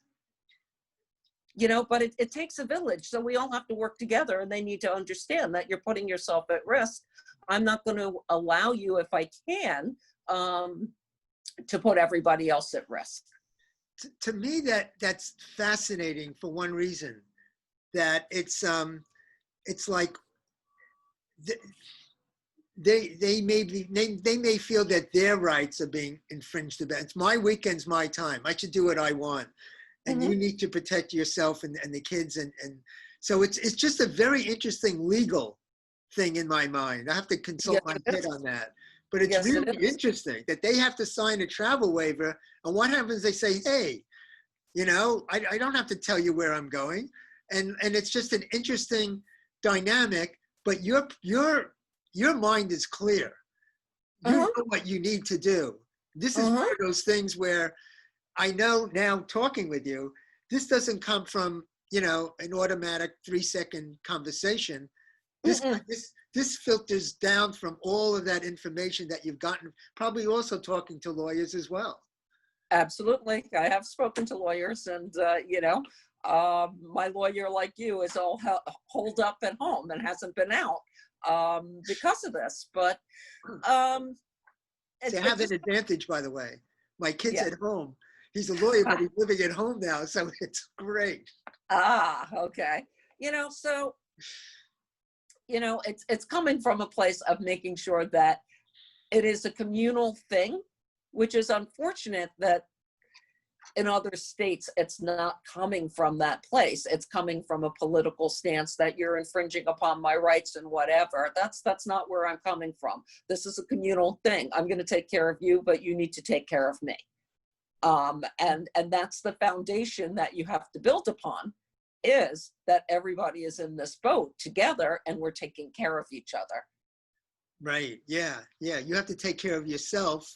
you know, but it takes a village. So we all have to work together, and they need to understand that you're putting yourself at risk. I'm not going to allow you, if I can, to put everybody else at risk. To me, that's fascinating for one reason, that it's like they may feel that their rights are being infringed about. It's my weekend's my time. I should do what I want. And you need to protect yourself and the kids. And so it's just a very interesting legal thing in my mind. I have to consult my kid on that. But it's really interesting that they have to sign a travel waiver. And what happens? They say, hey, you know, I don't have to tell you where I'm going. And it's just an interesting dynamic, but your mind is clear. You know what you need to do. This is one of those things where I know now, talking with you, this doesn't come from, you know, an automatic 3-second conversation. This filters down from all of that information that you've gotten, probably also talking to lawyers as well. Absolutely. I have spoken to lawyers, and, you know, my lawyer, like you, is all holed up at home and hasn't been out because of this. But See, I have an advantage, by the way. My kid's at home. He's a lawyer, but he's living at home now, so it's great. Okay. So, it's coming from a place of making sure that it is a communal thing, which is unfortunate that in other states, it's not coming from that place. It's coming from a political stance that you're infringing upon my rights and whatever. That's not where I'm coming from. This is a communal thing. I'm going to take care of you, but you need to take care of me. And that's the foundation that you have to build upon, is that everybody is in this boat together and we're taking care of each other. Right. Yeah. You have to take care of yourself,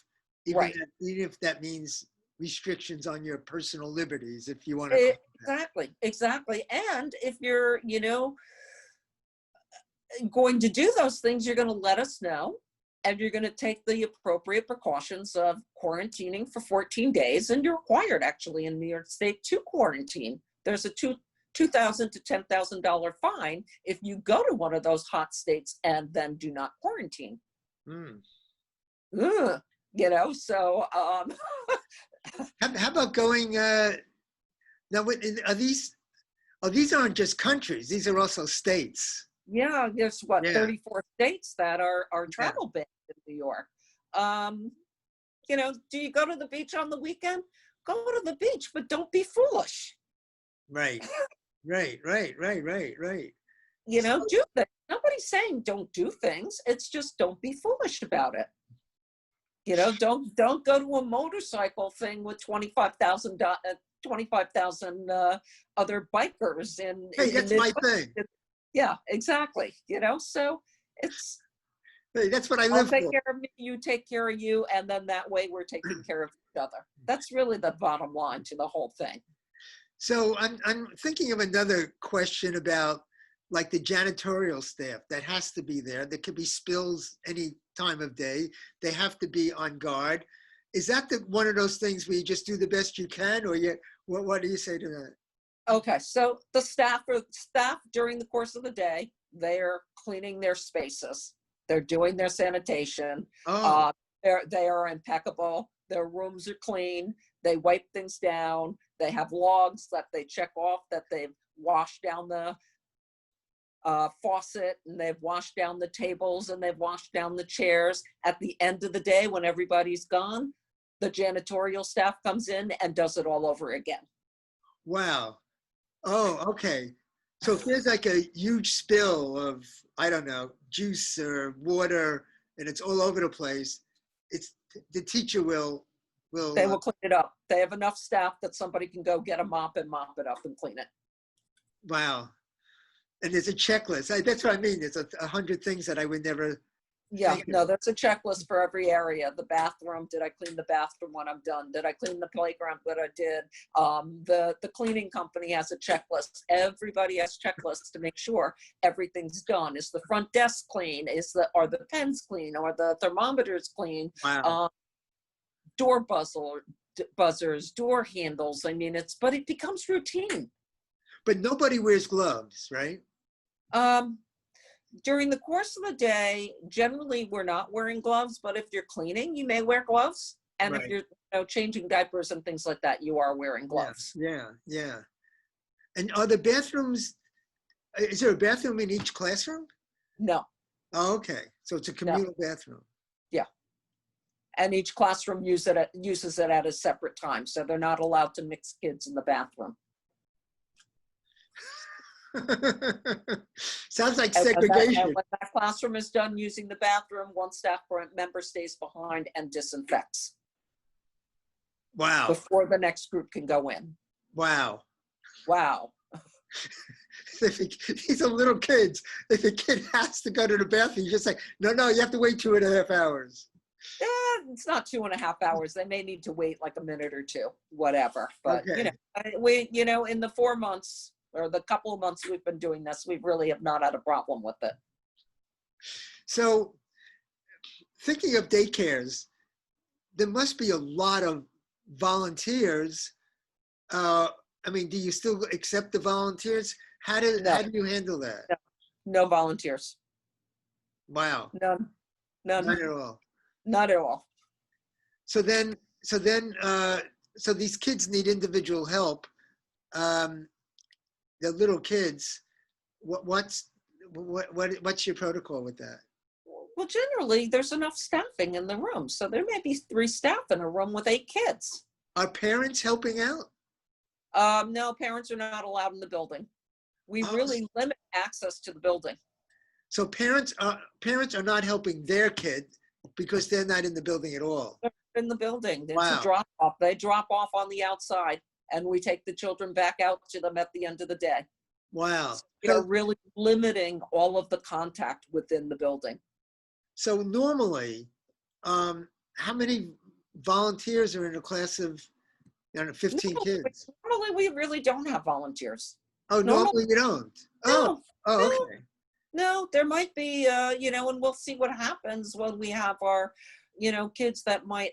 even if that means restrictions on your personal liberties, if you want to. Exactly. And if you're, going to do those things, you're going to let us know, and you're going to take the appropriate precautions of quarantining for 14 days. And you're required, actually, in New York State to quarantine. There's a $2,000 to $10,000 fine if you go to one of those hot states and then do not quarantine. So how about going now? These aren't just countries; these are also states. Yeah, there's 34 states that are travel banned in New York. Do you go to the beach on the weekend? Go to the beach, but don't be foolish. Right. Do things. Nobody's saying don't do things. It's just don't be foolish about it. Don't go to a motorcycle thing with 25,000 other bikers in. Hey, that's my thing. Yeah, exactly. So it's. Hey, that's what I live for. I'll take care of me, you take care of you, and then that way we're taking care of each other. That's really the bottom line to the whole thing. So I'm thinking of another question about like the janitorial staff that has to be there. There could be spills any time of day. They have to be on guard. Is that one of those things where you just do the best you can, or what do you say to that? Okay, so the staff during the course of the day, they're cleaning their spaces. They're doing their sanitation. They are impeccable. Their rooms are clean. They wipe things down. They have logs that they check off that they've washed down the faucet, and they've washed down the tables, and they've washed down the chairs. At the end of the day, when everybody's gone, the janitorial staff comes in and does it all over again. Wow. Oh, okay. So if there's like a huge spill of, I don't know, juice or water, and it's all over the place, the teacher will they will clean it up. They have enough staff that somebody can go get a mop and mop it up and clean it. Wow. And there's a checklist. That's what I mean. There's 100 things that I would never. Yeah, no, that's a checklist for every area. The bathroom, did I clean the bathroom when I'm done? Did I clean the playground? What I did. The cleaning company has a checklist. Everybody has checklists to make sure everything's done. Is the front desk clean? Are the pens clean? Are the thermometers clean? Wow. Door buzzers, door handles. I mean, but it becomes routine. But nobody wears gloves, right? During the course of the day, generally we're not wearing gloves, but if you're cleaning, you may wear gloves. And if you're changing diapers and things like that, you are wearing gloves. Yeah. And are the bathrooms, is there a bathroom in each classroom? No. Oh, okay. So it's a communal bathroom. Yeah. And each classroom uses it at a separate time. So they're not allowed to mix kids in the bathroom. Sounds like segregation. When that classroom is done using the bathroom, one staff member stays behind and disinfects. Wow. Before the next group can go in. Wow. These are little kids. If a kid has to go to the bathroom, you just say, no, you have to wait 2.5 hours. It's not 2.5 hours. They may need to wait like a minute or two, whatever. But, okay. In the 4 months, or the couple of months we've been doing this, we really have not had a problem with it. So thinking of daycares, there must be a lot of volunteers. Do you still accept the volunteers? How do you handle that? No volunteers. Wow. None. Not at all. Not at all. So these kids need individual help. They're little kids. What's your protocol with that? Well, generally, there's enough staffing in the room. So there may be 3 staff in a room with 8 kids. Are parents helping out? No, parents are not allowed in the building. We really limit access to the building. So parents are not helping their kid because they're not in the building at all. They're in the building. It's Wow. a drop off. They drop off on the outside, and we take the children back out to them at the end of the day. Wow. They're really limiting all of the contact within the building. So normally, how many volunteers are in a class of 15 kids? Normally, we really don't have volunteers. Oh, normally you don't. No, Okay. No, there might be, and we'll see what happens when we have our, kids that might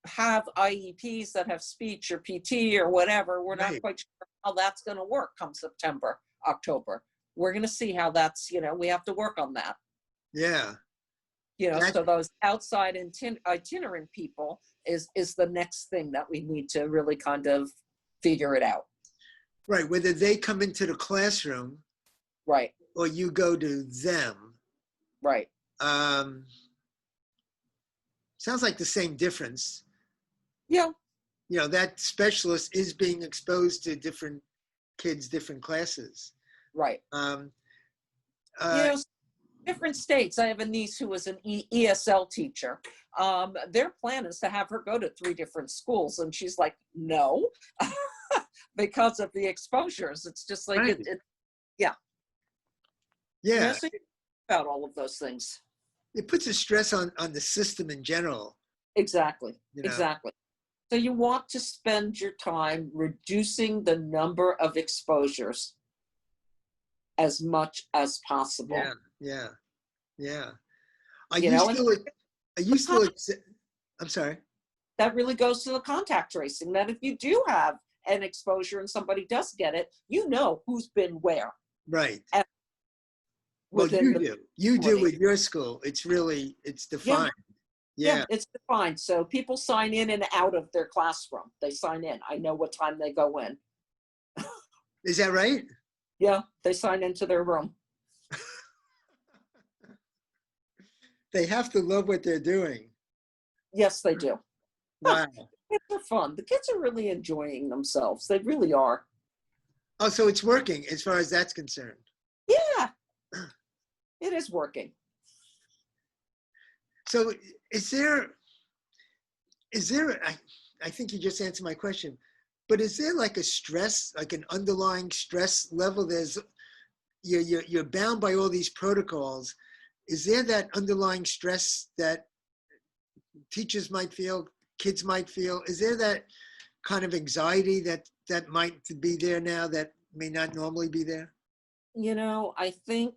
have IEPs that have speech or PT or whatever. We're not quite sure how that's going to work come September, October. We're going to see how that's, we have to work on that. Yeah. So those outside itinerant people is the next thing that we need to really kind of figure it out. Right. Whether they come into the classroom. Right. Or you go to them. Right. Sounds like the same difference. Yeah. That specialist is being exposed to different kids, different classes. Right. Different states. I have a niece who was an ESL teacher. Their plan is to have her go to 3 different schools. And she's like, no, because of the exposures. It's just like, right. Yeah. So about all of those things. It puts a stress on the system in general. Exactly. Exactly. So you want to spend your time reducing the number of exposures as much as possible. Yeah. I'm sorry. That really goes to the contact tracing, that if you do have an exposure and somebody does get it, who's been where. Right. And well, you do with your school. It's defined. Yeah, it's defined. So people sign in and out of their classroom. They sign in. I know what time they go in. Is that right? Yeah, they sign into their room. They have to love what they're doing. Yes, they do. Wow. Kids are fun. The kids are really enjoying themselves. They really are. Oh, so it's working as far as that's concerned. Yeah, it is working. So is there, I think you just answered my question, but is there like a stress, like an underlying stress level? You're bound by all these protocols. Is there that underlying stress that teachers might feel, kids might feel? Is there that kind of anxiety that might be there now that may not normally be there? I think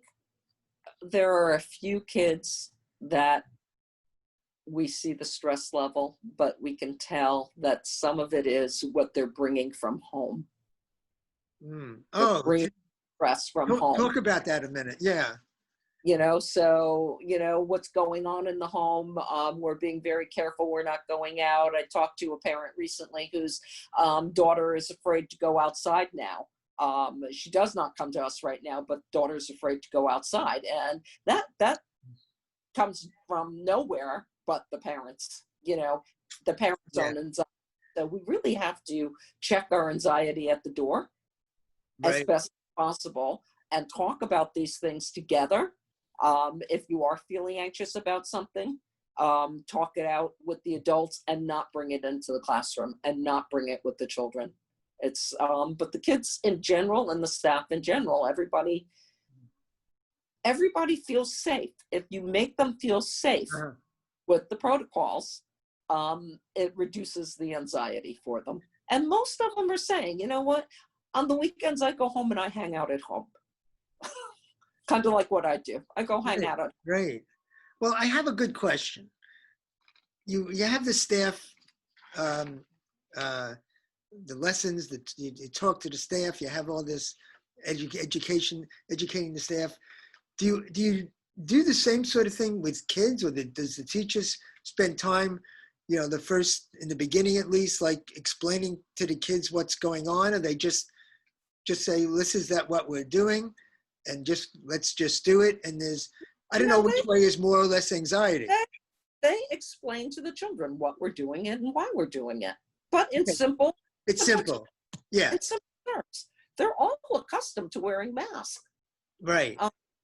there are a few kids that we see the stress level, but we can tell that some of it is what they're bringing from home. Bringing stress from home. Talk about that a minute. Yeah. So, what's going on in the home. We're being very careful. We're not going out. I talked to a parent recently whose daughter is afraid to go outside now. She does not come to us right now, but daughter's afraid to go outside. And that comes from nowhere but the parents, the parents' own anxiety. So we really have to check our anxiety at the door as best as possible and talk about these things together. If you are feeling anxious about something, talk it out with the adults and not bring it into the classroom and not bring it with the children. It's, but the kids in general and the staff in general, everybody feels safe. If you make them feel safe with the protocols, it reduces the anxiety for them. And most of them are saying, you know what, on the weekends I go home and I hang out at home. Kind of like what I do. I go hang out at home. Great. Well, I have a good question. You have the staff, the lessons that you talk to the staff, you have all this educating the staff. Do you do the same sort of thing with kids, or does the teachers spend time in the beginning at least, like explaining to the kids what's going on, or they just say, this is what we're doing, and let's just do it. And I don't know which way is more or less anxiety. They explain to the children what we're doing and why we're doing it, but in simple. It's simple. Yeah. In simple terms. They're all accustomed to wearing masks. Right.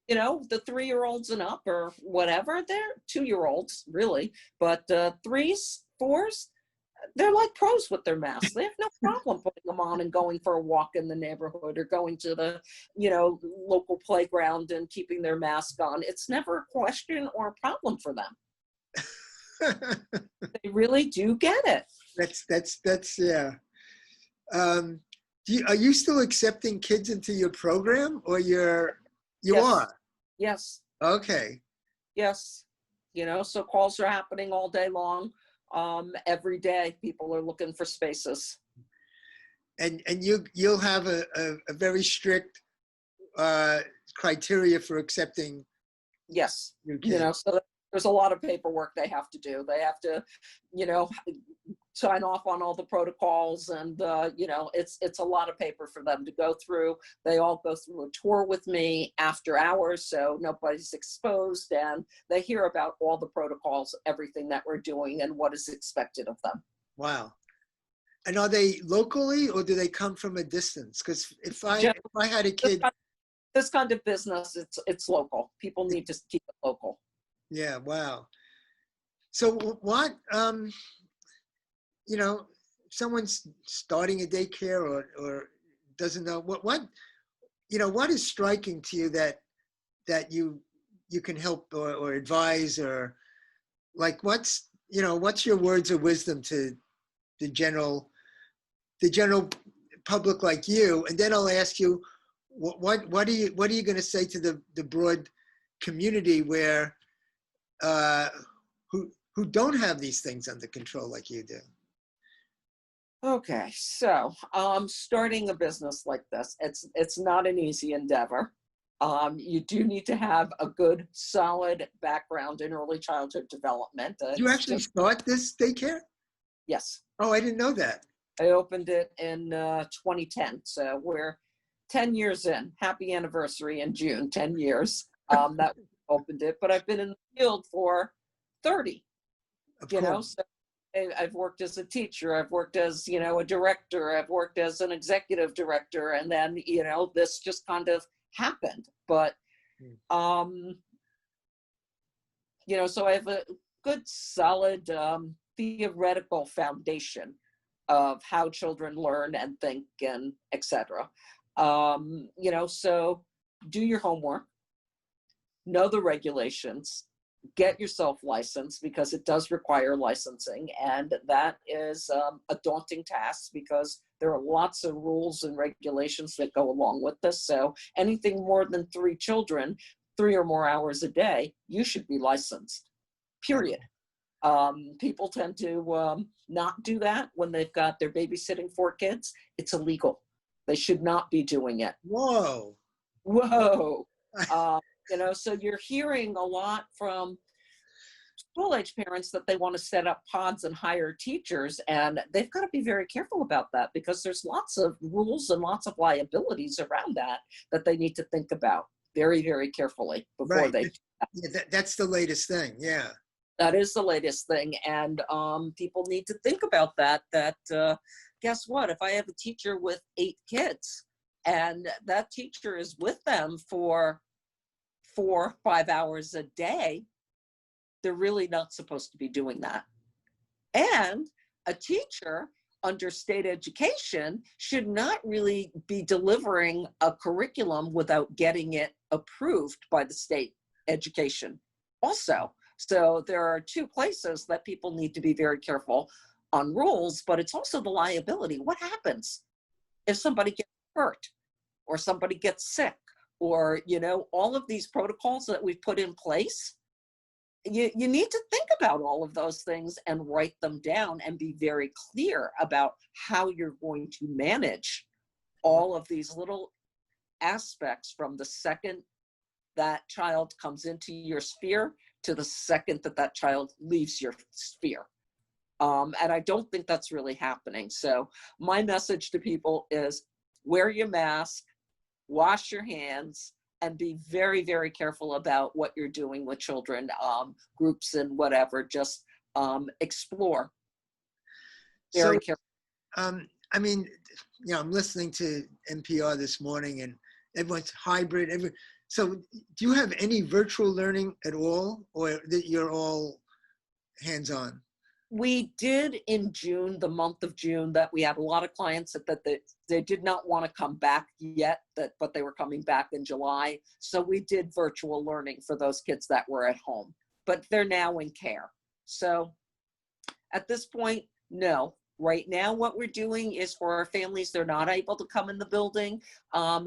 The 3-year-olds and up or whatever, they're 2-year-olds really, but 3s, 4s, they're like pros with their masks. They have no problem putting them on and going for a walk in the neighborhood or going to the, local playground and keeping their mask on. It's never a question or a problem for them. They really do get it. That's yeah. Are you still accepting kids into your program, or you Yes. are? Yes. Okay. Yes. So calls are happening all day long. Every day people are looking for spaces. And you'll have a very strict criteria for accepting. Yes. New kids. So there's a lot of paperwork they have to do. They have to, sign off on all the protocols, and it's a lot of paper for them to go through. They all go through a tour with me after hours, so nobody's exposed, and they hear about all the protocols, everything that we're doing, and what is expected of them. Wow. And are they locally, or do they come from a distance? Because if I had a kid, this kind of business, it's local. People need to keep it local. Yeah. Wow. So what? Someone's starting a daycare or doesn't know what is striking to you that you can help or advise, or like what's your words of wisdom to the general public like you? And then I'll ask you what are you going to say to the broad community where who don't have these things under control like you do? Okay, so starting a business like this, it's not an easy endeavor. You do need to have a good, solid background in early childhood development. Did you actually start this daycare? Yes. Oh, I didn't know that. I opened it in 2010, so we're 10 years in. Happy anniversary in June, 10 years that we opened it, but I've been in the field for 30, so I've worked as a teacher, I've worked as, a director, I've worked as an executive director, and then, this just kind of happened. But, so I have a good, solid theoretical foundation of how children learn and think and etc. So do your homework, know the regulations, get yourself licensed, because it does require licensing, and that is a daunting task because there are lots of rules and regulations that go along with this. So anything more than 3 children, 3 or more hours a day, you should be licensed, period. People tend to not do that when they've got their babysitting 4 kids. It's illegal. They should not be doing it. Whoa. So you're hearing a lot from school-age parents that they want to set up pods and hire teachers, and they've got to be very careful about that because there's lots of rules and lots of liabilities around that they need to think about very, very carefully before they do that. Yeah, that's the latest thing. Yeah. That is the latest thing, and people need to think about that guess what? If I have a teacher with 8 kids and that teacher is with them for 4 or 5 hours a day, they're really not supposed to be doing that. And a teacher under state education should not really be delivering a curriculum without getting it approved by the state education also. So there are 2 places that people need to be very careful on rules, but it's also the liability. What happens if somebody gets hurt or somebody gets sick, or, all of these protocols that we've put in place? You need to think about all of those things and write them down and be very clear about how you're going to manage all of these little aspects from the second that child comes into your sphere to the second that child leaves your sphere. And I don't think that's really happening. So my message to people is wear your mask, wash your hands, and be very, very careful about what you're doing with children, groups and whatever. Just explore very carefully. I mean, I'm listening to NPR this morning, and everyone's hybrid. So do you have any virtual learning at all, or that you're all hands-on? We did in June, the month of June, that we had a lot of clients that they did not want to come back yet, but they were coming back in July. So we did virtual learning for those kids that were at home, but they're now in care. So at this point, no. Right now, what we're doing is for our families, they're not able to come in the building.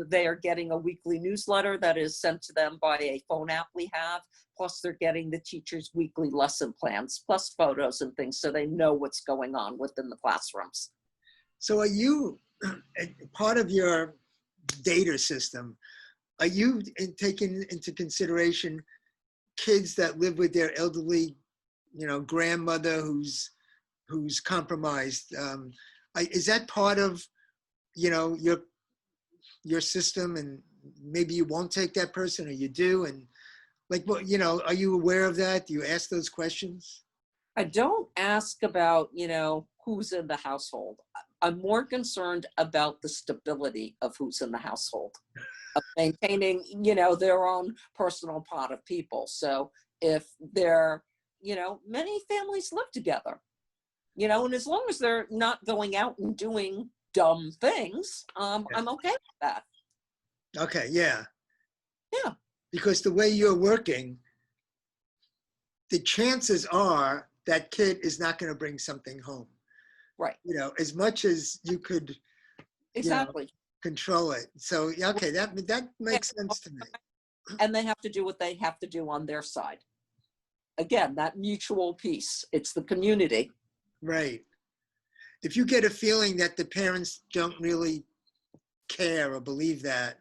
They are getting a weekly newsletter that is sent to them by a phone app we have. Plus, they're getting the teacher's weekly lesson plans, plus photos and things, so they know what's going on within the classrooms. So are you, part of your data system, are you taking into consideration kids that live with their elderly, grandmother who's compromised? Is that part of, your system, and maybe you won't take that person, or you do? And are you aware of that? Do you ask those questions? I don't ask about, who's in the household. I'm more concerned about the stability of who's in the household, of maintaining, their own personal pot of people. So if they're, many families live together, and as long as they're not going out and doing dumb things, I'm okay with that. Okay, yeah. Yeah. Because the way you're working, the chances are that kid is not going to bring something home. Right. As much as you could exactly control it. So, okay, that makes sense to me. And they have to do what they have to do on their side. Again, that mutual peace. It's the community. Right. If you get a feeling that the parents don't really care or believe that,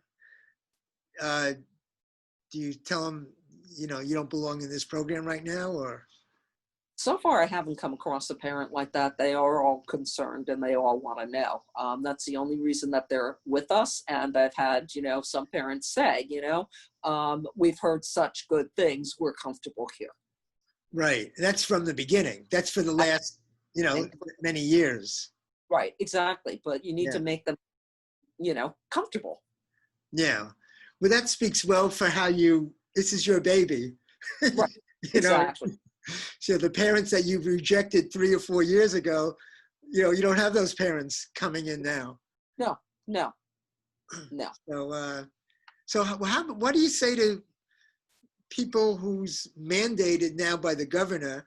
do you tell them, you don't belong in this program right now, or? So far, I haven't come across a parent like that. They are all concerned and they all want to know. That's the only reason that they're with us. And I've had, some parents say, we've heard such good things. We're comfortable here. Right. That's from the beginning. That's for the last, many years. Right. Exactly. But you need to make them, comfortable. Yeah. Well, that speaks well for how this is your baby. Right. Exactly. So the parents that you've rejected 3 or 4 years ago, you don't have those parents coming in now. No. So what do you say to people who's mandated now by the governor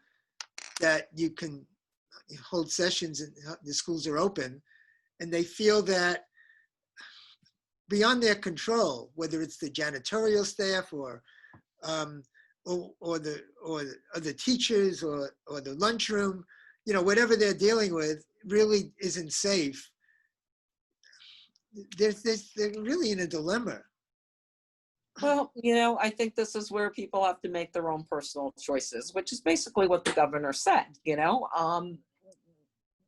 that you can hold sessions and the schools are open, and they feel that beyond their control, whether it's the janitorial staff or the teachers or the lunchroom, whatever they're dealing with really isn't safe. They're really in a dilemma. Well, I think this is where people have to make their own personal choices, which is basically what the governor said.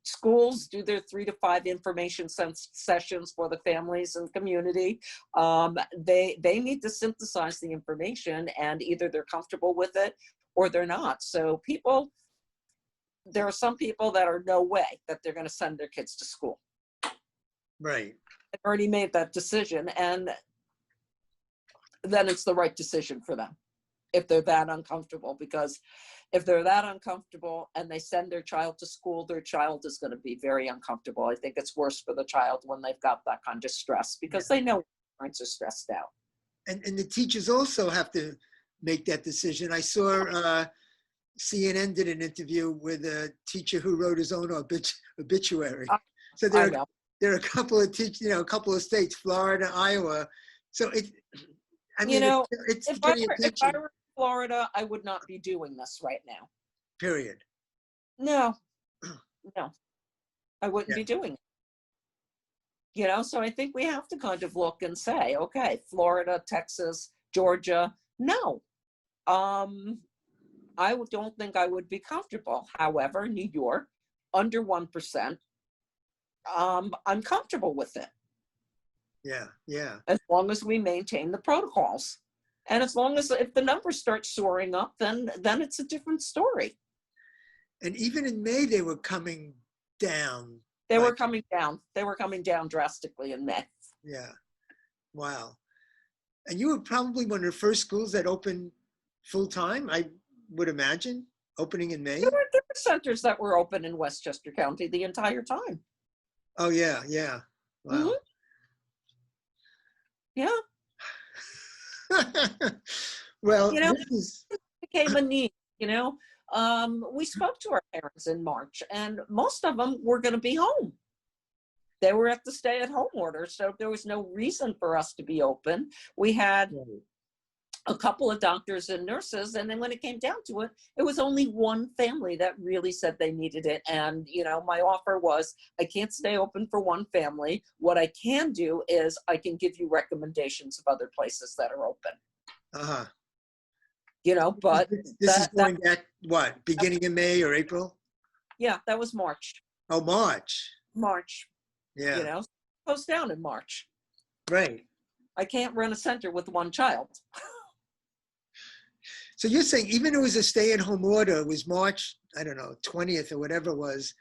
Schools do their 3 to 5 information sessions for the families and community. They need to synthesize the information, and either they're comfortable with it or they're not. So there are some people that are no way that they're going to send their kids to school. Right. They've already made that decision, and then it's the right decision for them if they're that uncomfortable, because if they're that uncomfortable and they send their child to school, their child is going to be very uncomfortable. I think it's worse for the child when they've got that kind of stress, because they know parents are stressed out. And the teachers also have to make that decision. I saw CNN did an interview with a teacher who wrote his own obituary. So there are a couple of a couple of states, Florida, Iowa. So it's if I were in Florida, I would not be doing this right now. Period. No, I wouldn't be doing it. So I think we have to kind of look and say, okay, Florida, Texas, Georgia, no. I don't think I would be comfortable. However, New York, under 1%, I'm comfortable with it. Yeah, yeah. As long as we maintain the protocols. And as long as if the numbers start soaring up, then it's a different story. And even in May, they were coming down. They were coming down. They were coming down drastically in May. Yeah. Wow. And you were probably one of the first schools that opened full time, I would imagine, opening in May. There were centers that were open in Westchester County the entire time. Oh, yeah, yeah. Wow. Mm-hmm. Yeah. Well, this became a need, we spoke to our parents in March, and most of them were going to be home. They were at the stay-at-home order, so there was no reason for us to be open. We had a couple of doctors and nurses, and then when it came down to it, it was only one family that really said they needed it. And, my offer was, I can't stay open for one family. What I can do is I can give you recommendations of other places that are open. Uh-huh. But this is going back, what, beginning of May or April? Yeah, that was March. Oh, March. Yeah. Goes down in March. Right. I can't run a center with one child. So you're saying even though it was a stay-at-home order, it was March, I don't know, 20th or whatever it was,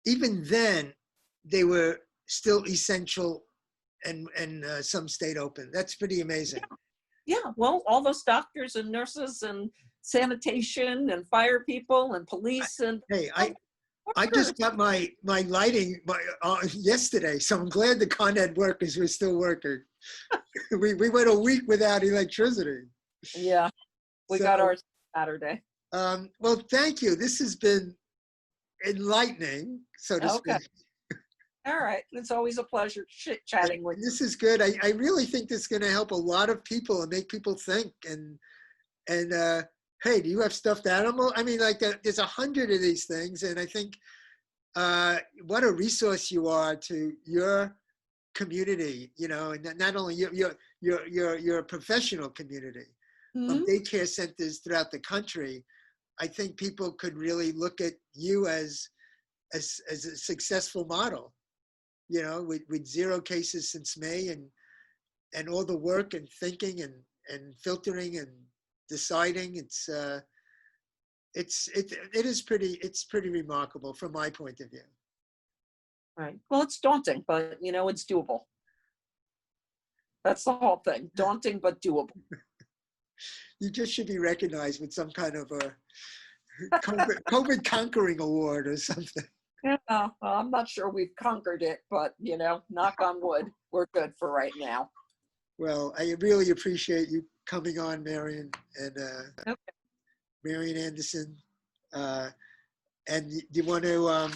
even then they were still essential and some stayed open. That's pretty amazing. Yeah, well, all those doctors and nurses and sanitation and fire people and police and... Hey, I just got my lighting yesterday, so I'm glad the Con Ed workers were still working. we went a week without electricity. Yeah, we got ours Saturday. Well, thank you. This has been enlightening, so to speak. All right. It's always a pleasure chatting with you. This is good. I really think this is going to help a lot of people and make people think. And hey, do you have stuffed animal? I mean, there's 100 of these things. And I think what a resource you are to your community, and not only your professional community of daycare centers throughout the country. I think people could really look at you as a successful model, with 0 cases since May and all the work and thinking and filtering and deciding. It's pretty remarkable from my point of view. Right. Well, it's daunting, but it's doable. That's the whole thing. Daunting, but doable. You just should be recognized with some kind of a COVID conquering award or something. Yeah, well, I'm not sure we've conquered it, but knock on wood, we're good for right now. Well, I really appreciate you coming on, Marion, and Marion Anderson. And you want to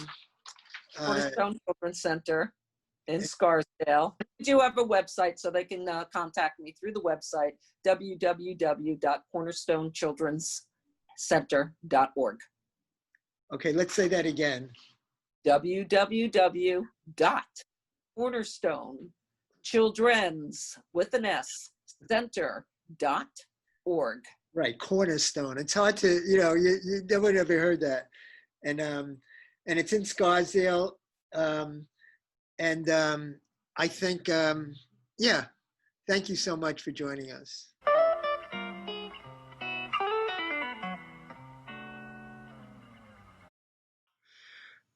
Cornerstone Children's Center in Scarsdale. We do have a website, so they can contact me through the website, www.cornerstonechildrenscenter.org. Okay, let's say that again. www.cornerstonechildrens with an S center.org. Right, Cornerstone. It's hard to, you never ever heard that. And it's in Scarsdale. I think, thank you so much for joining us.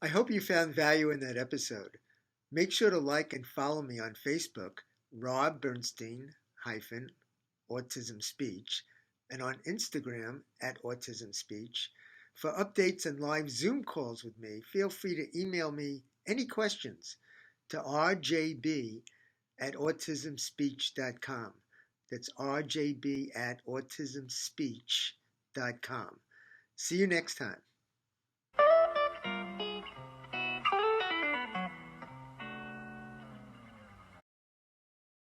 I hope you found value in that episode. Make sure to like and follow me on Facebook, Rob Bernstein Autism Speech, and on Instagram @Autism Speech. For updates and live Zoom calls with me, feel free to email me any questions to rjb@autismspeech.com. That's rjb@autismspeech.com. See you next time.